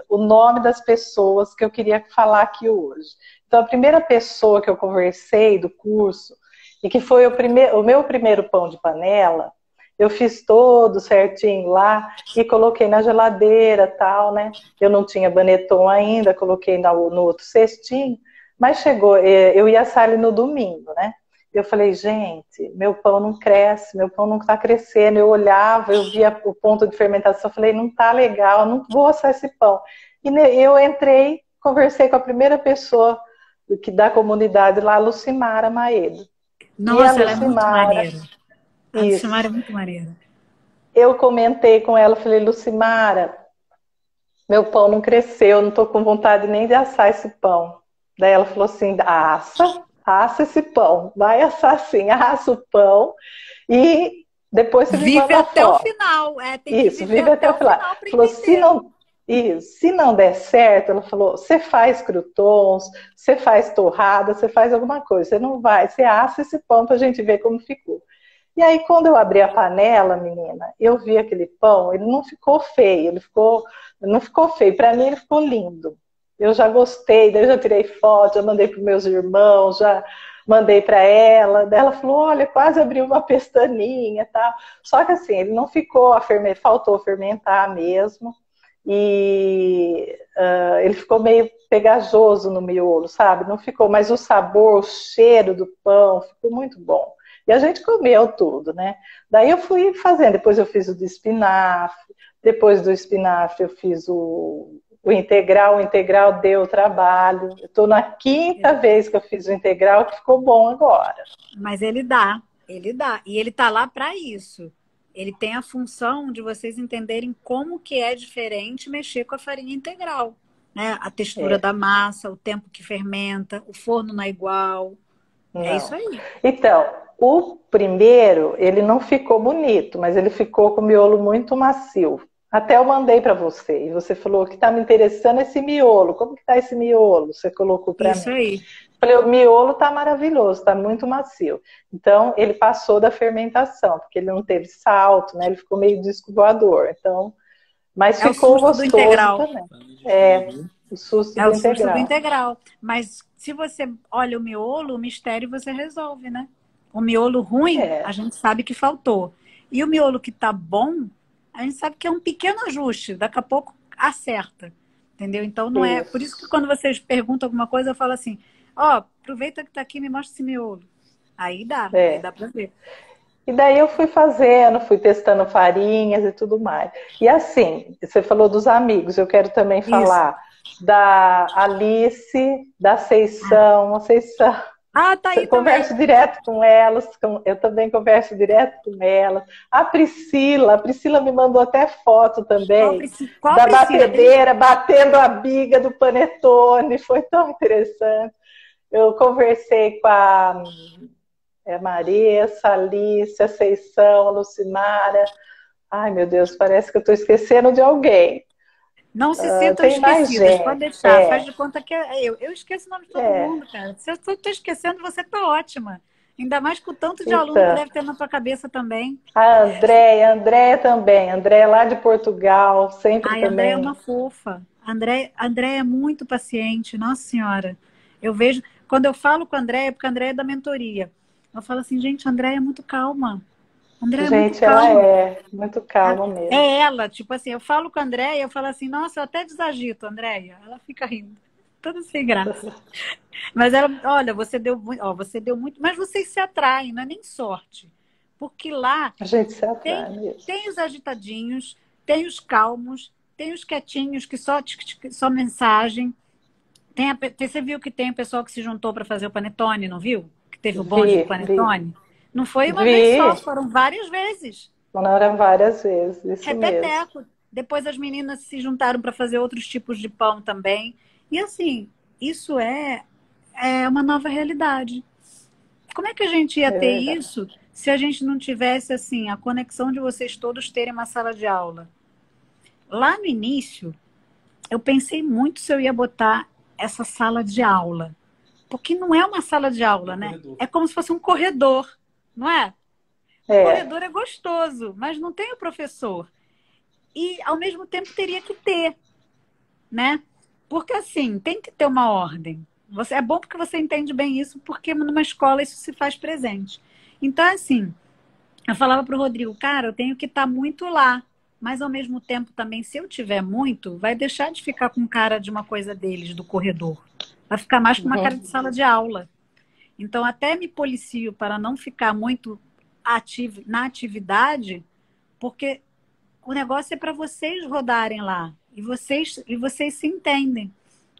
o nome das pessoas que eu queria falar aqui hoje. Então, a primeira pessoa que eu conversei do curso, e que foi o meu primeiro pão de panela. Eu fiz todo certinho lá e coloquei na geladeira, tal, né? Eu não tinha baneton ainda, coloquei no outro cestinho, mas chegou, eu ia assar ele no domingo, né? Eu falei, gente, meu pão não cresce, meu pão não está crescendo. Eu olhava, eu via o ponto de fermentação, eu falei, não está legal, não vou assar esse pão. E eu entrei, conversei com a primeira pessoa da comunidade lá, a Lucimara Maeda. Nossa, ela é muito maneira. A isso. Lucimara é muito maneira. Eu comentei com ela, falei, Lucimara, meu pão não cresceu, não estou com vontade nem de assar esse pão. Daí ela falou assim, assa esse pão, vai assar assim, assa o pão e depois você me manda até foto. O final. Tem isso, que vive até o final. Falou, se não der certo, ela falou, você faz croutons, você faz torrada, você faz alguma coisa, você não vai, você assa esse pão pra gente ver como ficou. E aí, quando eu abri a panela, menina, eu vi aquele pão, ele não ficou feio, não ficou feio, para mim ele ficou lindo. Eu já gostei, daí eu já tirei foto, já mandei para os meus irmãos, já mandei para ela. Daí ela falou, olha, quase abriu uma pestaninha e tal. Só que assim, ele não ficou, faltou fermentar mesmo. E ele ficou meio pegajoso no miolo, sabe? Não ficou, mas o sabor, o cheiro do pão ficou muito bom. E a gente comeu tudo, né? Daí eu fui fazendo, depois eu fiz o de espinafre, depois do espinafre eu fiz o integral deu trabalho. Eu estou na 5ª vez que eu fiz o integral, que ficou bom agora. Mas ele dá. E ele tá lá para isso. Ele tem a função de vocês entenderem como que é diferente mexer com a farinha integral, né? A textura da massa, o tempo que fermenta, o forno não é igual. Não. É isso aí. Então, o primeiro, ele não ficou bonito, mas ele ficou com o miolo muito macio. Até eu mandei para você, e você falou que está me interessando esse miolo. Como que está esse miolo? Você colocou para mim. Isso aí. Falei, o miolo está maravilhoso, está muito macio. Então, ele passou da fermentação, porque ele não teve salto, né? Ele ficou meio disco voador. Então, mas ficou gostoso também. O susto do integral. Susto do integral. Mas se você olha o miolo, o mistério você resolve, né? O miolo ruim, a gente sabe que faltou. E o miolo que tá bom, a gente sabe que é um pequeno ajuste. Daqui a pouco acerta. Entendeu? Então não é... Por isso que quando vocês perguntam alguma coisa, eu falo assim, aproveita que tá aqui e me mostra esse miolo. Aí dá pra ver. E daí eu fui fazendo, fui testando farinhas e tudo mais. E assim, você falou dos amigos, eu quero também falar da Alice, da Seição. Tá aí. Eu converso direto com elas, eu também converso direto com elas. A Priscila me mandou até foto também da batedeira, batendo a biga do panetone, foi tão interessante. Eu conversei com a Maria, a Alice, a Seição, a Lucimara. Ai, meu Deus, parece que eu estou esquecendo de alguém. Não se sintam esquecidas, pode deixar. Faz de conta que eu esqueço o nome de todo mundo, cara. Se eu estou esquecendo, você tá ótima. Ainda mais com o tanto de aluno que deve ter na tua cabeça também. A Andréia também. Andréia lá de Portugal, sempre também. A Andréia é uma fofa. A Andréia é muito paciente, nossa senhora. Eu vejo, quando eu falo com a Andréia, porque a Andréia é da mentoria. Eu falo assim, gente, a Andréia é muito calma. Gente, ela é muito calma mesmo. É ela, tipo assim, eu falo com a Andréia, eu falo assim, nossa, eu até desagito, Andréia. Ela fica rindo, toda sem graça. Mas ela, olha, você deu muito, mas vocês se atraem, não é nem sorte. Porque lá a gente se atrai mesmo. Tem os agitadinhos, tem os calmos, tem os quietinhos que só mensagem. Você viu que tem o pessoal que se juntou para fazer o panetone, não viu? Que teve o bonde do panetone? Não foi uma vez só, foram várias vezes. Foram várias vezes, isso Repeteco. mesmo. Depois as meninas se juntaram para fazer outros tipos de pão também. E assim, isso é uma nova realidade. Como é que a gente ia ter isso se a gente não tivesse assim a conexão de vocês todos terem uma sala de aula? Lá no início, eu pensei muito se eu ia botar essa sala de aula. Porque não é uma sala de aula, né? É como se fosse um corredor. Não é? O corredor é gostoso, mas não tem o professor. E, ao mesmo tempo, teria que ter, né? Porque, assim, tem que ter uma ordem. É bom porque você entende bem isso, porque numa escola isso se faz presente. Então, assim, eu falava para o Rodrigo, cara, eu tenho que estar muito lá, mas ao mesmo tempo também, se eu tiver muito, vai deixar de ficar com cara de uma coisa deles, do corredor. Vai ficar mais com uma cara de Uhum. sala de aula. Então, até me policio para não ficar muito na atividade, porque o negócio é para vocês rodarem lá. E vocês se entendem.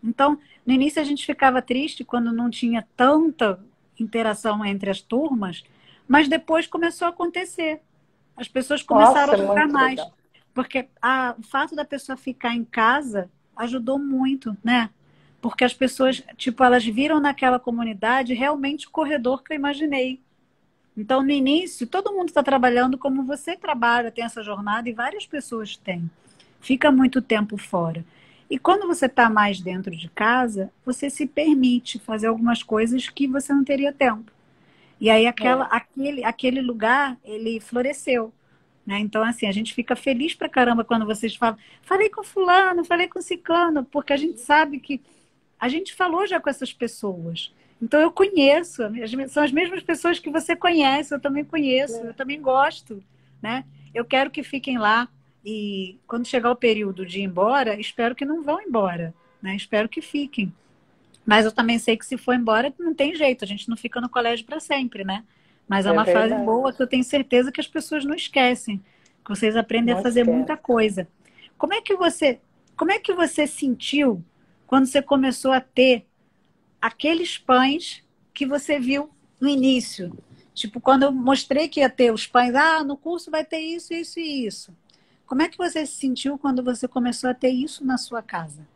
Então, no início a gente ficava triste quando não tinha tanta interação entre as turmas, mas depois começou a acontecer. As pessoas começaram Nossa, a é ficar muito mais. legal. Porque o fato da pessoa ficar em casa ajudou muito, né? Porque as pessoas, tipo, elas viram naquela comunidade realmente o corredor que eu imaginei. Então, no início, todo mundo está trabalhando como você trabalha, tem essa jornada e várias pessoas têm. Fica muito tempo fora. E quando você está mais dentro de casa, você se permite fazer algumas coisas que você não teria tempo. E aí É. aquele lugar, ele floresceu. Né? Então, assim, a gente fica feliz pra caramba quando vocês falam, falei com fulano, falei com ciclano, porque a gente sabe que a gente falou já com essas pessoas. Então eu conheço, são as mesmas pessoas que você conhece, eu também conheço, eu também gosto, né? Eu quero que fiquem lá e quando chegar o período de ir embora, espero que não vão embora, né? Espero que fiquem. Mas eu também sei que se for embora, não tem jeito, a gente não fica no colégio para sempre, né? Mas é É uma fase verdade. boa que eu tenho certeza que as pessoas não esquecem, que vocês aprendem a Não fazer esquece. muita coisa. Como é que você, como é que você sentiu quando você começou a ter aqueles pães que você viu no início? Tipo, quando eu mostrei que ia ter os pães, no curso vai ter isso, isso e isso. Como é que você se sentiu quando você começou a ter isso na sua casa?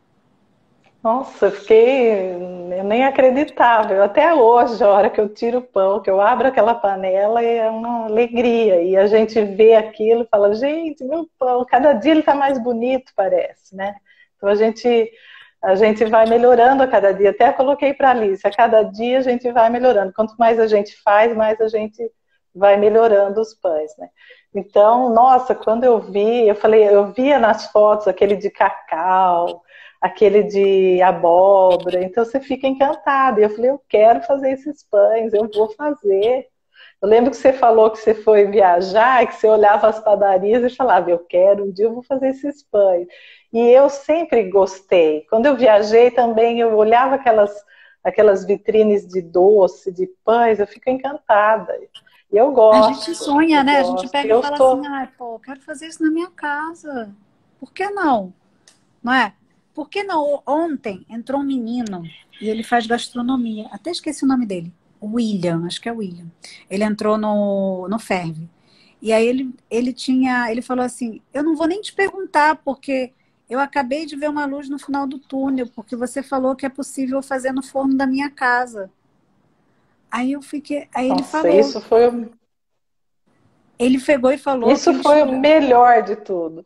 Nossa, eu nem acreditava. Eu, até hoje, a hora que eu tiro o pão, que eu abro aquela panela, é uma alegria. E a gente vê aquilo e fala, gente, meu pão, cada dia ele está mais bonito, parece, né? Então a gente vai melhorando a cada dia. Até coloquei para a Alice, a cada dia a gente vai melhorando. Quanto mais a gente faz, mais a gente vai melhorando os pães, né? Então, nossa, quando eu vi, eu falei, eu via nas fotos aquele de cacau, aquele de abóbora, então você fica encantado. E eu falei, eu quero fazer esses pães, eu vou fazer. Eu lembro que você falou que você foi viajar, que você olhava as padarias e falava, eu quero, um dia eu vou fazer esses pães. E eu sempre gostei. Quando eu viajei também, eu olhava aquelas vitrines de doce, de pães, eu fico encantada. E eu A gente gosto, sonha, eu né? A gente gosto. pega e Eu fala assim, sou. pô, eu quero fazer isso na minha casa. Por que não? Não é? Por que não? Ontem entrou um menino e ele faz gastronomia. Até esqueci o nome dele. William, acho que é William. Ele entrou no Ferve. E aí ele falou assim, eu não vou nem te perguntar, porque eu acabei de ver uma luz no final do túnel, porque você falou que é possível fazer no forno da minha casa. Aí ele Nossa, falou, ele pegou e falou que isso foi o melhor de tudo.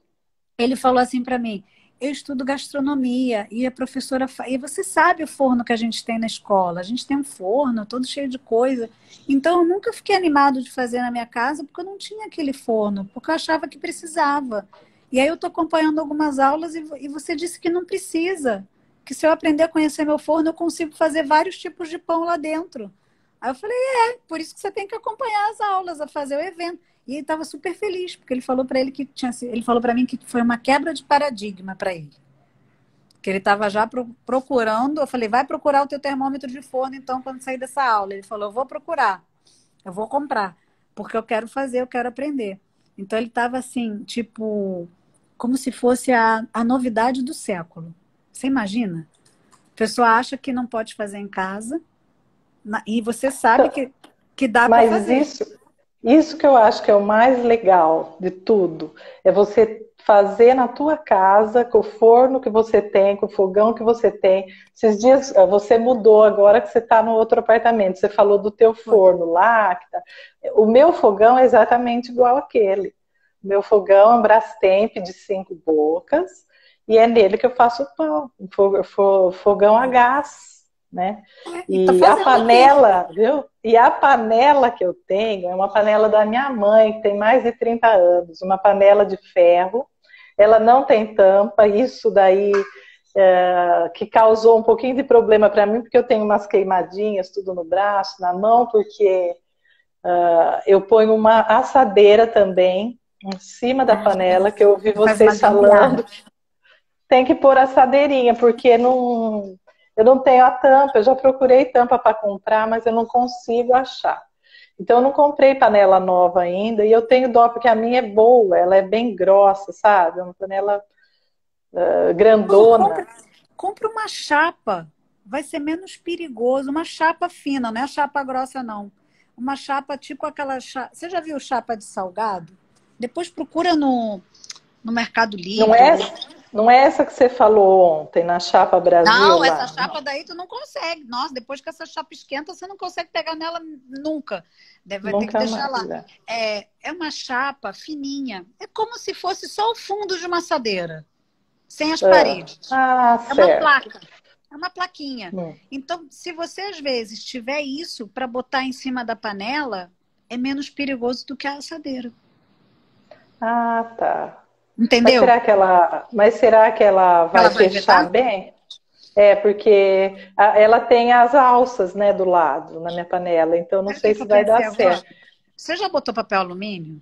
ele falou assim para mim, eu estudo gastronomia e a professora e você sabe o forno que a gente tem na escola, a gente tem um forno todo cheio de coisa, então eu nunca fiquei animado de fazer na minha casa porque eu não tinha aquele forno, porque eu achava que precisava. E aí eu estou acompanhando algumas aulas e você disse que não precisa, que se eu aprender a conhecer meu forno eu consigo fazer vários tipos de pão lá dentro. Aí eu falei, por isso que você tem que acompanhar as aulas, a fazer o evento. E ele estava super feliz, porque ele falou para ele que ele falou para mim que foi uma quebra de paradigma para ele. Que ele estava já procurando, eu falei, vai procurar o teu termômetro de forno então quando sair dessa aula. Ele falou, eu vou procurar, eu vou comprar, porque eu quero fazer, eu quero aprender. Então ele estava assim, tipo, como se fosse a novidade do século. Você imagina? A pessoa acha que não pode fazer em casa, e você sabe que dá para Mas fazer. isso que eu acho que é o mais legal de tudo, é você fazer na tua casa, com o forno que você tem, com o fogão que você tem. Esses dias você mudou agora que você está no outro apartamento, você falou do teu Foi. forno lá. O meu fogão é exatamente igual àquele. O meu fogão é um Brastemp de 5 bocas e é nele que eu faço o pão, fogão a gás, né? E tô E a fazendo aqui. panela, viu? E a panela que eu tenho é uma panela da minha mãe, que tem mais de 30 anos, uma panela de ferro. Ela não tem tampa, isso daí que causou um pouquinho de problema para mim, porque eu tenho umas queimadinhas, tudo no braço, na mão, porque eu ponho uma assadeira também em cima da panela, que eu ouvi Faz uma vocês gambiarra. falando. Tem que pôr assadeirinha, porque eu não tenho a tampa. Eu já procurei tampa para comprar, mas eu não consigo achar. Então, eu não comprei panela nova ainda, e eu tenho dó, porque a minha é boa, ela é bem grossa, sabe? É uma panela Não, grandona. compra uma chapa. Vai ser menos perigoso. Uma chapa fina, não é chapa grossa, não. Uma chapa tipo aquela chapa. Você já viu chapa de salgado? Depois procura no Mercado Não Livre. é, não é essa que você falou ontem, na Chapa Brasil Não, essa lá? chapa daí tu não consegue. Nossa, depois que essa chapa esquenta, você não consegue pegar nela nunca. Vai ter que Nunca deixar mais, lá. né? É uma chapa fininha. É como se fosse só o fundo de uma assadeira, sem as paredes. É uma Certo. placa. É uma plaquinha. Hum. Então, se você às vezes tiver isso para botar em cima da panela, é menos perigoso do que a assadeira. Ah, tá. Entendeu? Mas será que ela vai Ela vai fechar vetar? bem? É, porque ela tem as alças, né, do lado, na minha panela, então não Sabe o que sei que se eu vai dar pensei agora? certo. Você já botou papel alumínio?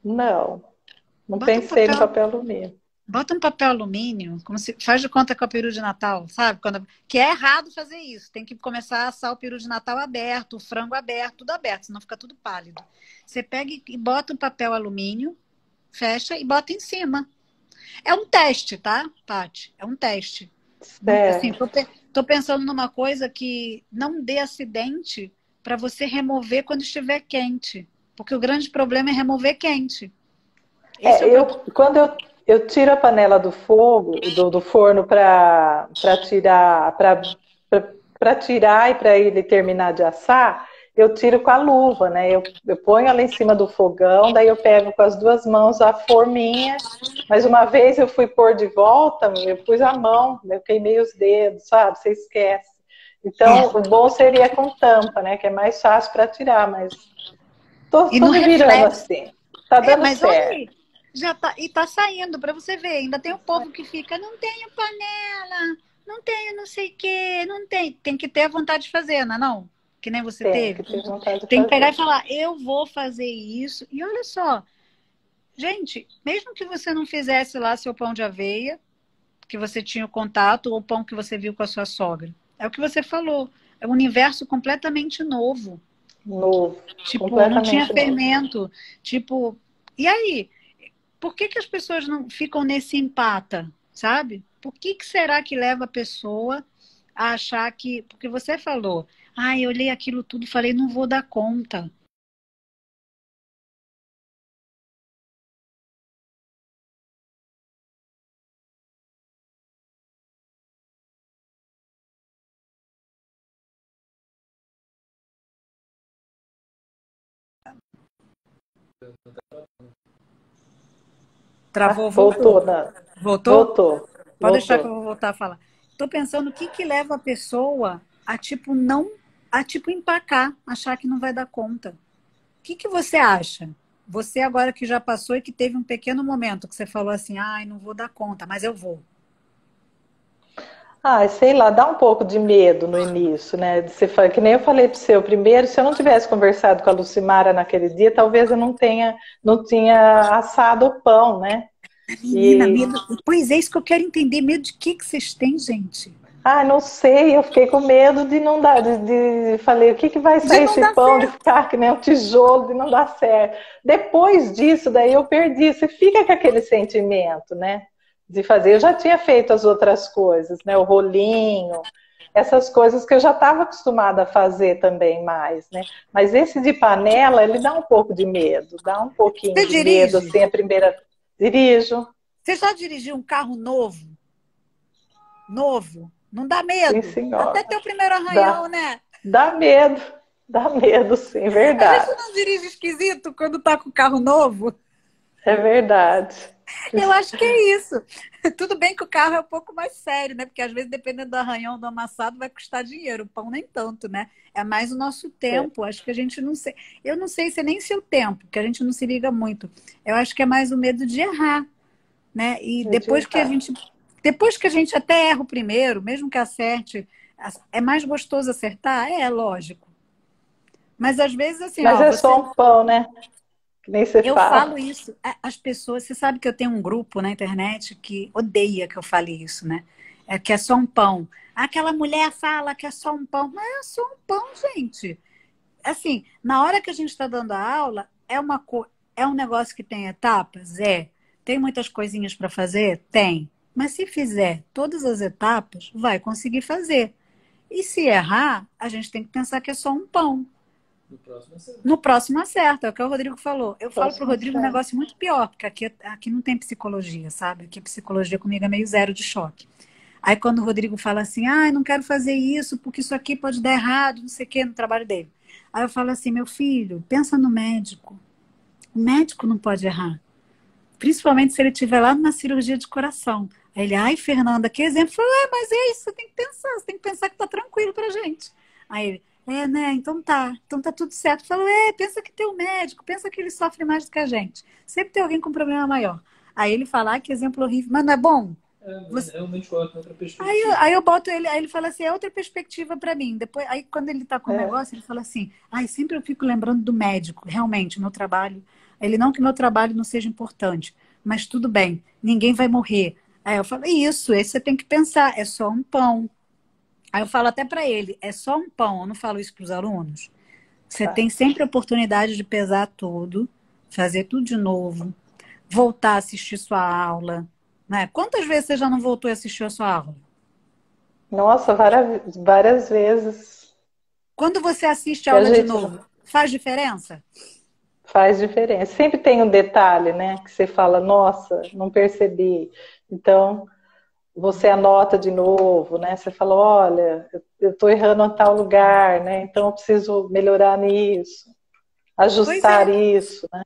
Não, não Bota um pensei no papel, papel alumínio. bota um papel alumínio, como se faz de conta com a peru de Natal, sabe? Que é errado fazer isso. Tem que começar a assar o peru de Natal aberto, o frango aberto, tudo aberto, senão fica tudo pálido. Você pega e bota um papel alumínio, fecha e bota em cima. É um teste, tá, Paty? É um teste. Assim, Certo. tô pensando numa coisa que não dê acidente para você remover quando estiver quente. Porque o grande problema é remover quente. Esse é o problema. Quando eu tiro a panela do fogo, do forno para tirar, para tirar e para ele terminar de assar, eu tiro com a luva, né? Eu ponho ela em cima do fogão, daí eu pego com as duas mãos a forminha. Mas uma vez eu fui pôr de volta, eu pus a mão, eu queimei os dedos, sabe? Você esquece. Então, o bom seria com tampa, né? Que é mais fácil para tirar, mas E tô no me virando reflexo. assim. Tá dando Mas olha certo. aí, já tá, e tá saindo para você ver. Ainda tem o povo que fica, não tenho panela, não tenho não sei o quê, não tem. Tem que ter a vontade de fazer, não é não? Que nem você Tem teve. que ter vontade de Tem que pegar e fazer. falar, eu vou fazer isso. E olha só, gente, mesmo que você não fizesse lá seu pão de aveia, que você tinha o contato, ou o pão que você viu com a sua sogra. É o que você falou. É um universo completamente novo. Novo, Tipo, não tinha completamente novo. fermento. Tipo, e aí? Por que as pessoas não ficam nesse empata, sabe? Por que será que leva a pessoa a achar que... Porque você falou, eu olhei aquilo tudo e falei, não vou dar conta. Travou, voltou. Voltou, Nana. Voltou? Voltou, Pode deixar que eu voltou. vou voltar a falar. Estou pensando o que que leva a pessoa a tipo não, a tipo empacar, achar que não vai dar conta. O que que você acha? Você agora que já passou e que teve um pequeno momento que você falou assim, não vou dar conta, mas eu vou. Ah, sei lá, dá um pouco de medo no início, né? Que nem eu falei para você, primeiro, se eu não tivesse conversado com a Lucimara naquele dia, talvez eu não tinha assado o pão, né? Menina, E, medo. Pois é isso que eu quero entender. Medo de que vocês têm, gente? não sei, eu fiquei com medo de não dar, falei, o que vai De sair não esse dar pão, de certo. ficar que nem um tijolo, de não dar certo. Depois disso, daí eu perdi, você fica com aquele sentimento, né? De fazer, eu já tinha feito as outras coisas, né? O rolinho, essas coisas que eu já estava acostumada a fazer também mais, né? Mas esse de panela, ele dá um pouco de medo, dá um pouquinho Você de medo, dirige? assim, a primeira... Dirijo, Você já dirigiu um carro novo? Novo? Não dá sim, medo? Até senhora. teu primeiro arranhão, Dá, né? dá medo, sim, A gente verdade. não dirige esquisito quando tá com o carro novo? É verdade. Eu acho que é isso. Tudo bem que o carro é um pouco mais sério, né? Porque às vezes, dependendo do arranhão do amassado, vai custar dinheiro. O pão nem tanto, né? É mais o nosso É, tempo. Acho que a gente não sei. Eu não sei se é nem seu tempo, que a gente não se liga muito. Eu acho que é mais o medo de errar, né? E é de depois que a errar. gente Depois que a gente até erra o primeiro, mesmo que acerte, é mais gostoso acertar? É, lógico. Mas às vezes, assim, Mas ó, é você. só um pão, né? Que nem você Eu falo fala. isso, as pessoas, você sabe que eu tenho um grupo na internet que odeia que eu fale isso, né? É que é só um pão. Aquela mulher fala que é só um pão. Mas é só um pão, gente. Assim, na hora que a gente está dando a aula, é um negócio que tem etapas? É. Tem muitas coisinhas para fazer? Tem. Mas se fizer todas as etapas, vai conseguir fazer. E se errar, a gente tem que pensar que é só um pão. No próximo acerto. No próximo acerta, é o que o Rodrigo falou. Eu falo pro Próximo Rodrigo um certo. negócio muito pior, porque aqui não tem psicologia, sabe? Aqui psicologia comigo é meio zero de choque. Aí quando o Rodrigo fala assim, não quero fazer isso, porque isso aqui pode dar errado, não sei o quê, no trabalho dele. Aí eu falo assim, meu filho, pensa no médico. O médico não pode errar. Principalmente se ele estiver lá numa cirurgia de coração. Aí ele, ai, Fernanda, que exemplo. Eu falei, mas é isso, você tem que pensar que tá tranquilo pra gente. Aí ele, né, então tá tudo certo. Eu falo, pensa que tem um médico, pensa que ele sofre mais do que a gente. Sempre tem alguém com problema maior. Aí ele fala, que exemplo horrível, mas não é bom? Realmente coloca outra perspectiva. Aí eu boto ele, aí ele fala assim, é outra perspectiva para mim. Depois, aí quando ele tá com o negócio, ele fala assim, sempre eu fico lembrando do médico, realmente, meu trabalho. Ele não que meu trabalho não seja importante, mas tudo bem, ninguém vai morrer. Aí eu falo, isso, esse você tem que pensar, é só um pão. Aí eu falo até para ele, é só um pão, eu não falo isso para os alunos. Você tem sempre a oportunidade de pesar tudo, fazer tudo de novo, voltar a assistir sua aula. Né? Quantas vezes você já não voltou a assistir a sua aula? Nossa, várias vezes. Quando você assiste a E a aula de gente novo, faz diferença? faz diferença. Sempre tem um detalhe, né? Que você fala, nossa, não percebi. Então, você anota de novo, né? Você fala, olha, eu estou errando em tal lugar, né? Então eu preciso melhorar nisso, Pois ajustar é. isso, né?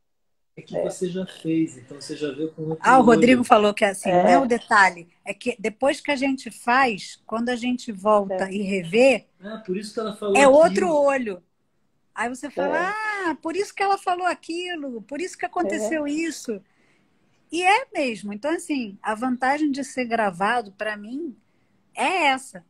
É que você já fez, então você já viu com O outro Rodrigo olho. falou que é assim, não é o É, detalhe, é que depois que a gente faz, quando a gente volta é, e revê, Por isso que ela falou é outro aquilo. olho. Aí você fala, é, por isso que ela falou aquilo, por isso que é. aconteceu isso. E é mesmo. Então, assim, a vantagem de ser gravado, para mim, é essa.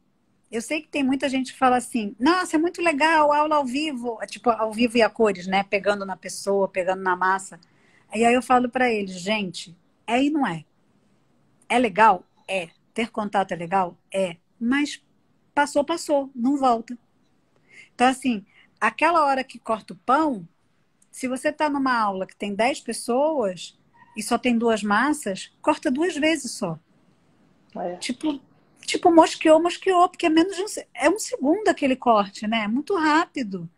Eu sei que tem muita gente que fala assim, nossa, é muito legal, aula ao vivo, tipo, ao vivo e a cores, né? Pegando na pessoa, pegando na massa. E aí eu falo para eles, gente, e não é. É legal? É. Ter contato é legal? É. Mas passou, não volta. Então, assim, aquela hora que corta o pão, se você está numa aula que tem 10 pessoas e só tem duas massas, corta duas vezes só. É. Tipo, mosqueou, porque é menos de é um segundo aquele corte, né? É muito rápido.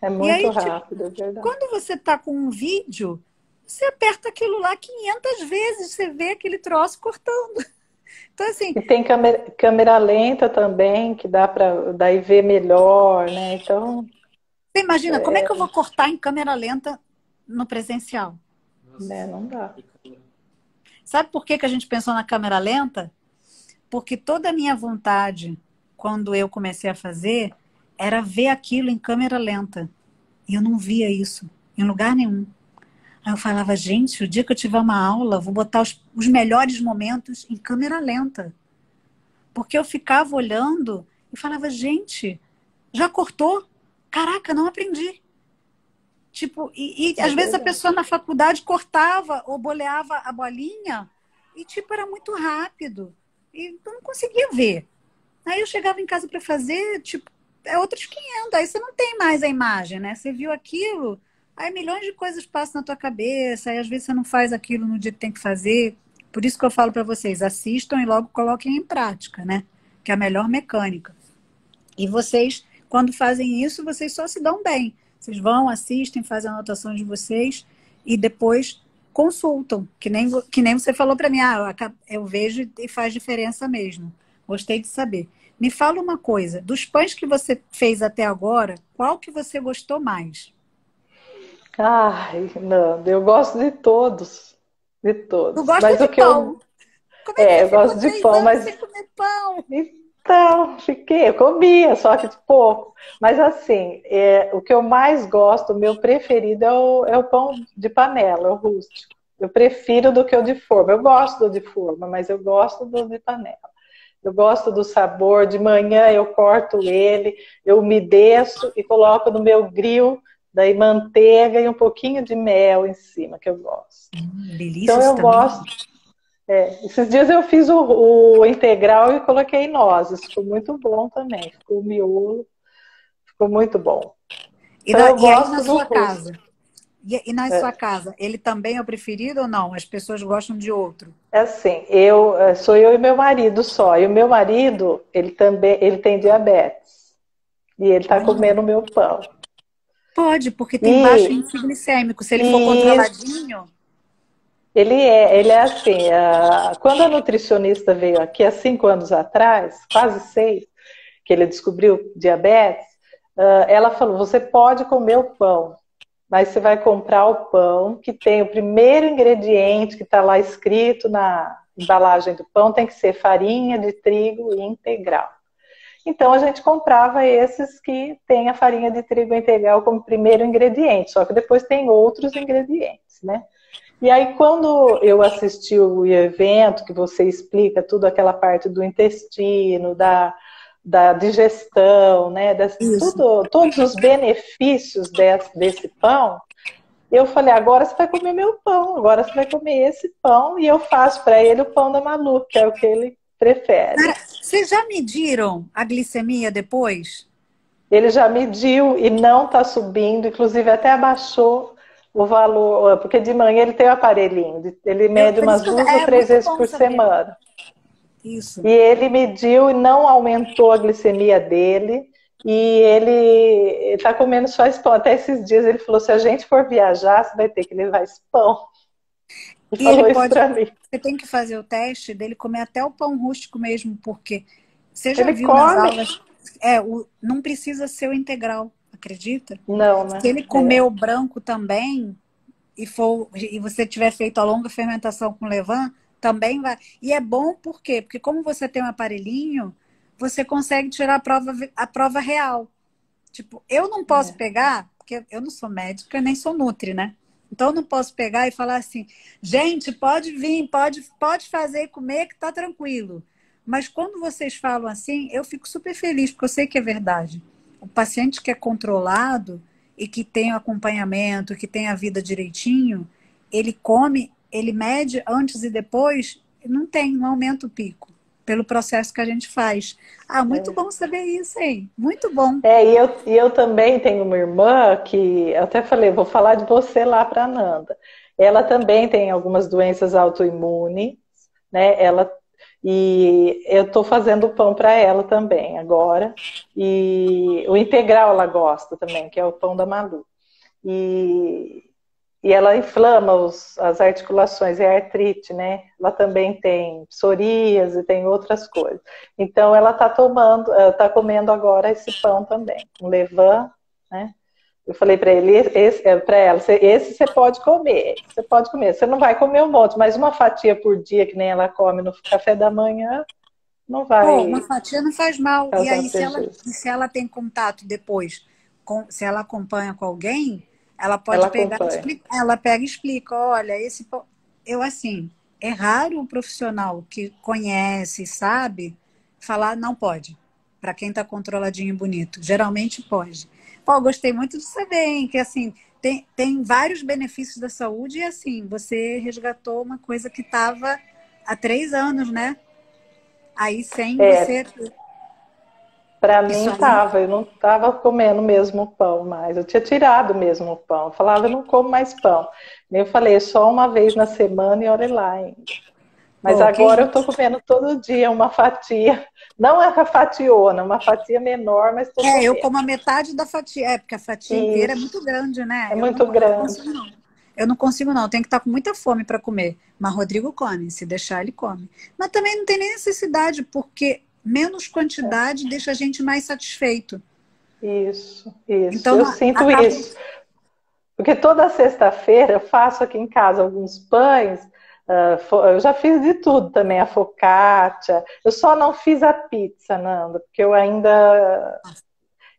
É E muito aí, tipo, rápido, é verdade. quando você está com um vídeo, você aperta aquilo lá 500 vezes, você vê aquele troço cortando. Então, assim, E tem câmera lenta também, que dá para daí ver melhor, né? Então, você imagina, como é que eu vou cortar em câmera lenta no presencial? né, Nossa, não dá. Sabe por que que a gente pensou na câmera lenta? Porque toda a minha vontade, quando eu comecei a fazer, era ver aquilo em câmera lenta. E eu não via isso em lugar nenhum. Aí eu falava, gente, o dia que eu tiver uma aula, eu vou botar os melhores momentos em câmera lenta. Porque eu ficava olhando e falava, gente, já cortou? Caraca, não aprendi. Tipo, e É às vezes a verdade. pessoa na faculdade cortava ou boleava a bolinha e tipo, era muito rápido. E eu não conseguia ver. Aí eu chegava em casa para fazer, tipo, é outros 500. Aí você não tem mais a imagem, né? Você viu aquilo, aí milhões de coisas passam na tua cabeça, aí às vezes você não faz aquilo no dia que tem que fazer. Por isso que eu falo para vocês, assistam e logo coloquem em prática, né? Que é a melhor mecânica. E vocês, quando fazem isso, vocês só se dão bem. Vocês vão, assistem, fazem a anotação de vocês e depois consultam. Que nem você falou para mim, eu vejo e faz diferença mesmo. Gostei de saber. Me fala uma coisa, dos pães que você fez até agora, qual que você gostou mais? Ai, Nanda, eu gosto de todos. De Tu todos. gosta Mas de o que pão. eu. Como é que você Eu ficou gosto de 3 pão, anos mas sem comer pão? então, eu comia, só que de pouco. Mas assim, o que eu mais gosto, o meu preferido é o pão de panela, o rústico. Eu prefiro do que o de forma. Eu gosto do de forma, mas eu gosto do de panela. Eu gosto do sabor. De manhã eu corto ele, eu umedeço e coloco no meu grill, daí manteiga e um pouquinho de mel em cima, que eu gosto. Delícia Então isso eu também. gosto. Esses dias eu fiz o integral e coloquei nozes. Ficou muito bom também. Ficou o miolo, ficou muito bom. Então eu E aí na gosto do sua russo. casa? E na sua casa, ele também é o preferido ou não? As pessoas gostam de outro? É assim, sou eu e meu marido só. E o meu marido, ele tem diabetes. E ele está Olha, comendo o meu pão. pode, porque tem baixo E, índice glicêmico. Se ele for e controladinho, ele é assim, quando a nutricionista veio aqui há 5 anos atrás, quase 6, que ele descobriu diabetes, ela falou, você pode comer o pão, mas você vai comprar o pão que tem o primeiro ingrediente que está lá escrito na embalagem do pão, tem que ser farinha de trigo integral. Então a gente comprava esses que tem a farinha de trigo integral como primeiro ingrediente, só que depois tem outros ingredientes, né? E aí quando eu assisti o evento, que você explica tudo aquela parte do intestino, da digestão, né? isso. Todos os benefícios desse pão, eu falei, agora você vai comer meu pão, agora você vai comer esse pão, e eu faço para ele o pão da Malu, que é o que ele prefere. Cara, vocês já mediram a glicemia depois? Ele já mediu e não está subindo, inclusive até abaixou o valor, porque de manhã ele tem o aparelhinho, ele mede Por isso umas que 2 ou 3 muito vezes bom por saber. semana. Isso. E ele mediu e não aumentou a glicemia dele. E ele está comendo só esse pão. Até esses dias ele falou: se a gente for viajar, você vai ter que levar esse pão. Ele E ele falou isso pode. para mim. Você tem que fazer o teste dele comer até o pão rústico mesmo, porque você já Ele viu nas come? aulas, não precisa ser o integral, acredita? Não, Se né? ele comer o branco também, e você tiver feito a longa fermentação com levain, também vai. E é bom por quê? Porque como você tem um aparelhinho, você consegue tirar a prova real. Tipo, eu não posso pegar, porque eu não sou médica nem sou nutri, né? Então eu não posso pegar e falar assim, gente, pode vir, pode fazer e comer que tá tranquilo. Mas quando vocês falam assim, eu fico super feliz, porque eu sei que é verdade. O paciente que é controlado e que tem o acompanhamento, que tem a vida direitinho, ele come, ele mede antes e depois, não aumenta o pico, pelo processo que a gente faz. Ah, muito bom saber isso, hein? Muito bom. E eu também tenho uma irmã que, eu até falei, vou falar de você lá para a Nanda. Ela também tem algumas doenças autoimunes, né? E eu estou fazendo pão para ela também agora. E o integral ela gosta também, que é o pão da Malu. E, e ela inflama as articulações, é artrite, né? Ela também tem psoríase, tem outras coisas. Então ela está comendo agora esse pão também, um levain, né? Eu falei para para ela, esse você pode comer, você pode comer. Você não vai comer um monte, mas uma fatia por dia, que nem ela come no café da manhã, não Pô, uma vai fatia não faz mal. E causar aí, prejuízo. se ela tem contato depois, se ela acompanha com alguém, ela Ela pode pegar e acompanha. explicar. Ela pega e explica, olha, eu assim, é raro o profissional que conhece, sabe, falar não pode. Para quem está controladinho e bonito. Geralmente pode. Pô, gostei muito de saber, hein, que assim, tem vários benefícios da saúde e assim, você resgatou uma coisa que estava há 3 anos, né? Aí sem você. É, para Isso mim aí. tava, eu não estava comendo mesmo o pão mais. Eu tinha tirado mesmo o pão. Eu falava, eu não como mais pão. Eu falei, só uma vez na semana e olha lá ainda. Mas Pô, que agora eu estou isso. comendo todo dia uma fatia. Não é a fationa, uma fatia menor, mas estou Eu comendo. como a metade da fatia. É, porque a fatia inteira é muito Isso, grande, né? é Eu muito não grande. consigo, não. Eu não consigo, não. Tenho que estar com muita fome para comer. Mas Rodrigo come. Se deixar, ele come. Mas também não tem nem necessidade, porque menos quantidade deixa a gente mais satisfeito. Isso. Então, Eu sinto acaba. isso. Porque toda sexta-feira eu faço aqui em casa alguns pães. Eu já fiz de tudo também, a focaccia. Eu só não fiz a pizza, Nanda, porque eu ainda.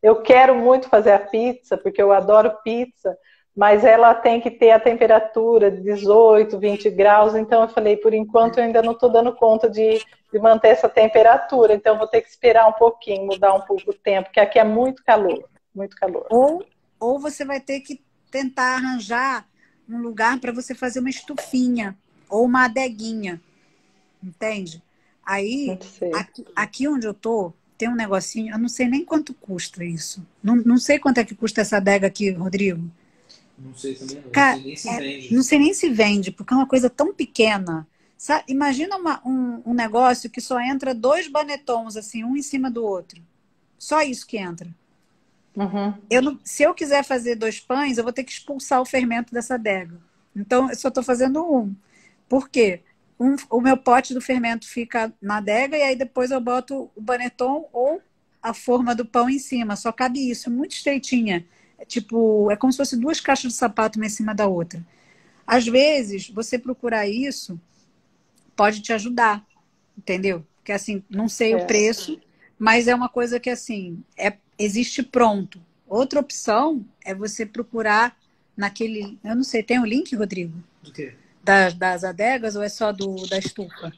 Eu quero muito fazer a pizza, porque eu adoro pizza, mas ela tem que ter a temperatura de 18, 20 graus, então eu falei, por enquanto eu ainda não estou dando conta de manter essa temperatura, então vou ter que esperar um pouquinho, mudar um pouco o tempo, porque aqui é muito calor, muito calor. Ou você vai ter que tentar arranjar um lugar para você fazer uma estufinha ou uma adeguinha, entende? Aí, aqui onde eu tô, tem um negocinho, eu não sei nem quanto custa isso. Não sei quanto é que custa essa adega aqui, Rodrigo. Não sei também não. Cara, Não sei nem se vende. não sei nem se vende, porque é uma coisa tão pequena. Sabe? Imagina um negócio que só entra 2 banetons, assim, um em cima do outro. Só isso que entra. Uhum. Se eu quiser fazer 2 pães, eu vou ter que expulsar o fermento dessa adega. Então, eu só estou fazendo um. Por quê? O meu pote do fermento fica na adega e aí depois eu boto o baneton ou a forma do pão em cima. Só cabe isso, muito estreitinha. É como se fosse 2 caixas de sapato uma em cima da outra. Às vezes, você procurar isso pode te ajudar, entendeu? Porque assim, não sei o preço, mas é uma coisa que assim, existe pronto. Outra opção é você procurar naquele, eu não sei, tem o link, Rodrigo? Do quê? Das adegas ou é só da estufa?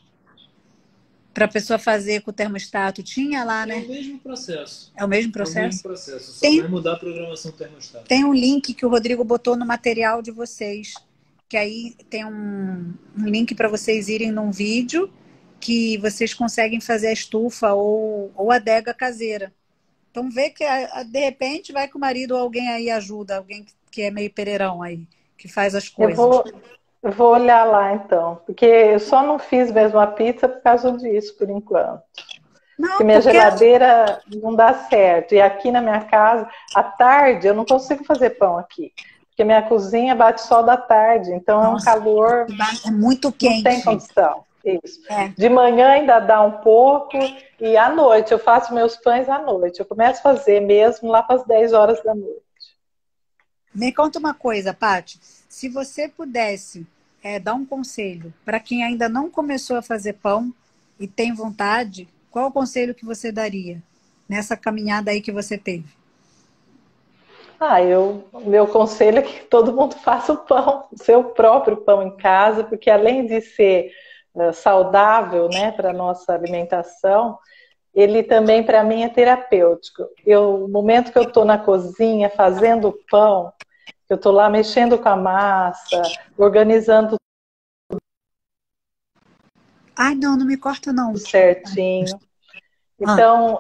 Para a pessoa fazer com o termostato, tinha lá, né? É o mesmo processo. É o mesmo processo? É o mesmo processo, só vai mudar a programação do termostato. Tem um link que o Rodrigo botou no material de vocês, que aí tem um link para vocês irem num vídeo que vocês conseguem fazer a estufa ou a adega caseira. Então vê que de repente vai que o marido ou alguém aí ajuda, alguém que é meio pereirão aí, que faz as coisas. Eu vou olhar lá então, porque eu só não fiz mesmo a pizza por causa disso, por enquanto. Não, porque minha geladeira não dá certo. E aqui na minha casa, à tarde, eu não consigo fazer pão aqui. Porque minha cozinha bate sol da tarde, então é um calor. É muito quente. Não tem condição. Isso. De manhã ainda dá um pouco, e à noite, eu faço meus pães à noite. Eu começo a fazer mesmo lá para as 10 horas da noite. Me conta uma coisa, Paty. Se você pudesse dar um conselho para quem ainda não começou a fazer pão e tem vontade, qual o conselho que você daria nessa caminhada aí que você teve? O meu conselho é que todo mundo faça o pão, o seu próprio pão em casa, porque além de ser saudável, né, para a nossa alimentação, ele também, para mim, é terapêutico. No momento que eu estou na cozinha fazendo o pão, eu estou lá mexendo com a massa, organizando Ai, não me corta não. Certinho. Então,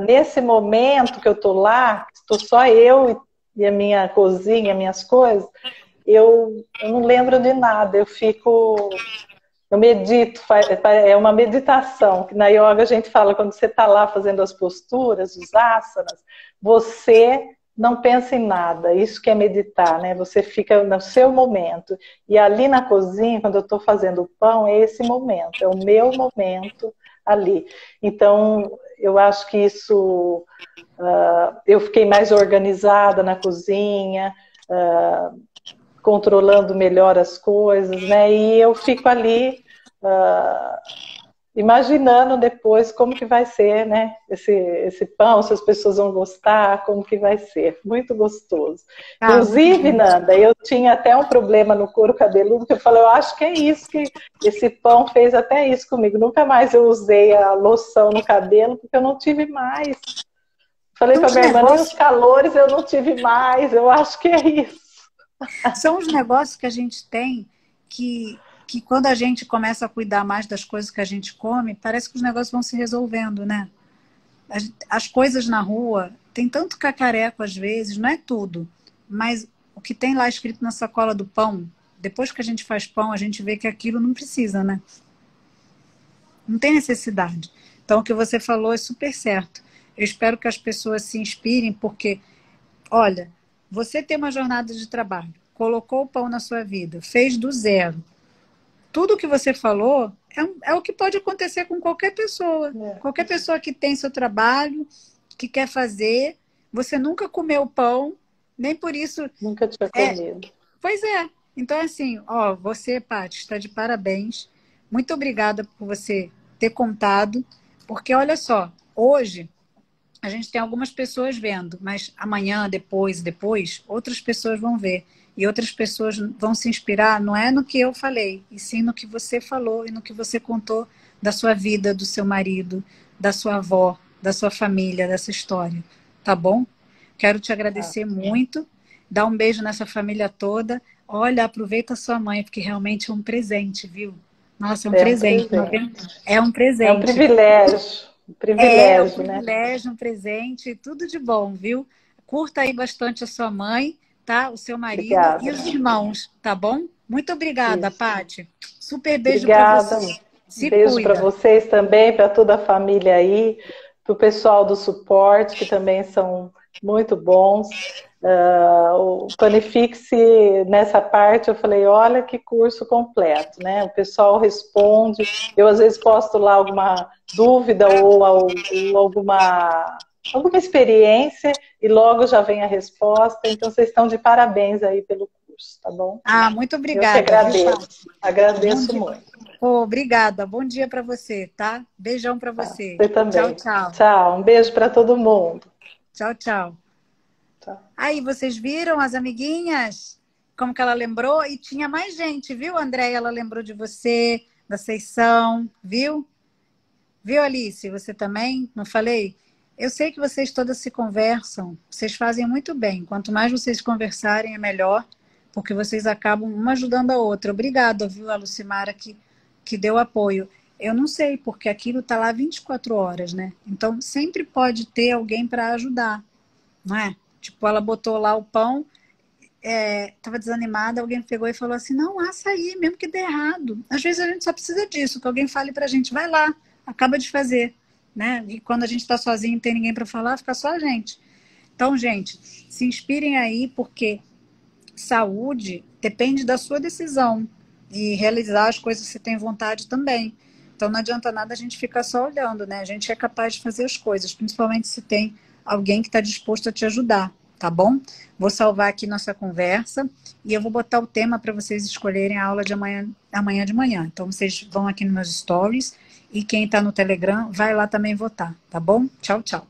nesse momento que eu estou lá, estou só eu e a minha cozinha, minhas coisas, eu não lembro de nada, eu medito, é uma meditação, que na yoga a gente fala, quando você está lá fazendo as posturas, os asanas, você não pensa em nada, isso que é meditar, né? Você fica no seu momento. E ali na cozinha, quando eu estou fazendo o pão, é esse momento, é o meu momento ali. Então, eu acho que isso, eu fiquei mais organizada na cozinha, controlando melhor as coisas, né? E eu fico ali imaginando depois como que vai ser, né? Esse pão, se as pessoas vão gostar, como que vai ser. Muito gostoso. Inclusive, Nanda, eu tinha até um problema no couro cabeludo, que eu falei, eu acho que é isso que esse pão fez até isso comigo. Nunca mais eu usei a loção no cabelo, porque eu não tive mais. Falei para minha irmã, nem os calores eu não tive mais, eu acho que é isso. São os negócios que a gente tem que quando a gente começa a cuidar mais das coisas que a gente come, parece que os negócios vão se resolvendo, né? As coisas na rua, tem tanto cacareco às vezes, não é tudo, mas o que tem lá escrito na sacola do pão, depois que a gente faz pão, a gente vê que aquilo não precisa, né? Não tem necessidade. Então, o que você falou é super certo. Eu espero que as pessoas se inspirem, porque, olha, você tem uma jornada de trabalho, colocou o pão na sua vida, fez do zero. Tudo o que você falou é o que pode acontecer com qualquer pessoa. Qualquer pessoa que tem seu trabalho, que quer fazer. Você nunca comeu pão, nem por isso... Nunca tinha comido. Pois é. Então, assim, você, Paty, está de parabéns. Muito obrigada por você ter contado. Porque, olha só, hoje a gente tem algumas pessoas vendo, mas amanhã, depois, outras pessoas vão ver. e outras pessoas vão se inspirar, não é no que eu falei, e sim no que você falou e no que você contou da sua vida, do seu marido, da sua avó, da sua família, dessa história. Tá bom? Quero te agradecer muito, dar um beijo nessa família toda. Olha, aproveita a sua mãe, porque realmente é um presente, viu? Nossa, é um presente. É um presente. É um privilégio. Um privilégio, um privilégio, um presente, tudo de bom, viu? Curta aí bastante a sua mãe, tá? O seu marido e os irmãos, tá bom? Muito obrigada, Paty. Super beijo para você. Se beijo para vocês também, para toda a família aí, para o pessoal do suporte, que também são muito bons. O Planifixe, nessa parte, eu falei, olha que curso completo, né? O pessoal responde, eu às vezes posto lá alguma dúvida ou alguma experiência e logo já vem a resposta, então vocês estão de parabéns aí pelo curso, tá bom? Muito obrigada. Eu que agradeço, agradeço muito. Obrigada, bom dia para você, tá? Beijão para você. Você também. Tchau, tchau. Tchau, um beijo para todo mundo. Tchau, tchau. Aí, vocês viram as amiguinhas? Como que ela lembrou? E tinha mais gente, viu, Andréia? Ela lembrou de você, da Seição, viu? Viu, Alice? Você também? Não falei? Eu sei que vocês todas se conversam. Vocês fazem muito bem. Quanto mais vocês conversarem, é melhor, porque vocês acabam uma ajudando a outra. Obrigada, viu, a Lucimara, que deu apoio. Eu não sei, porque aquilo está lá 24 horas, né? Então, sempre pode ter alguém para ajudar, não é? Tipo, ela botou lá o pão, estava desanimada, alguém pegou e falou assim, não, assa aí, mesmo que dê errado. Às vezes a gente só precisa disso, que alguém fale pra gente, vai lá, acaba de fazer, né? E quando a gente está sozinho e não tem ninguém para falar, fica só a gente. Então, gente, se inspirem aí, porque saúde depende da sua decisão e realizar as coisas que você tem vontade também. Então, não adianta nada a gente ficar só olhando, né? A gente é capaz de fazer as coisas, principalmente se tem alguém que está disposto a te ajudar, tá bom? Vou salvar aqui nossa conversa e eu vou botar o tema para vocês escolherem a aula de amanhã de manhã. Então, vocês vão aqui nos meus stories e quem está no Telegram vai lá também votar, tá bom? Tchau, tchau.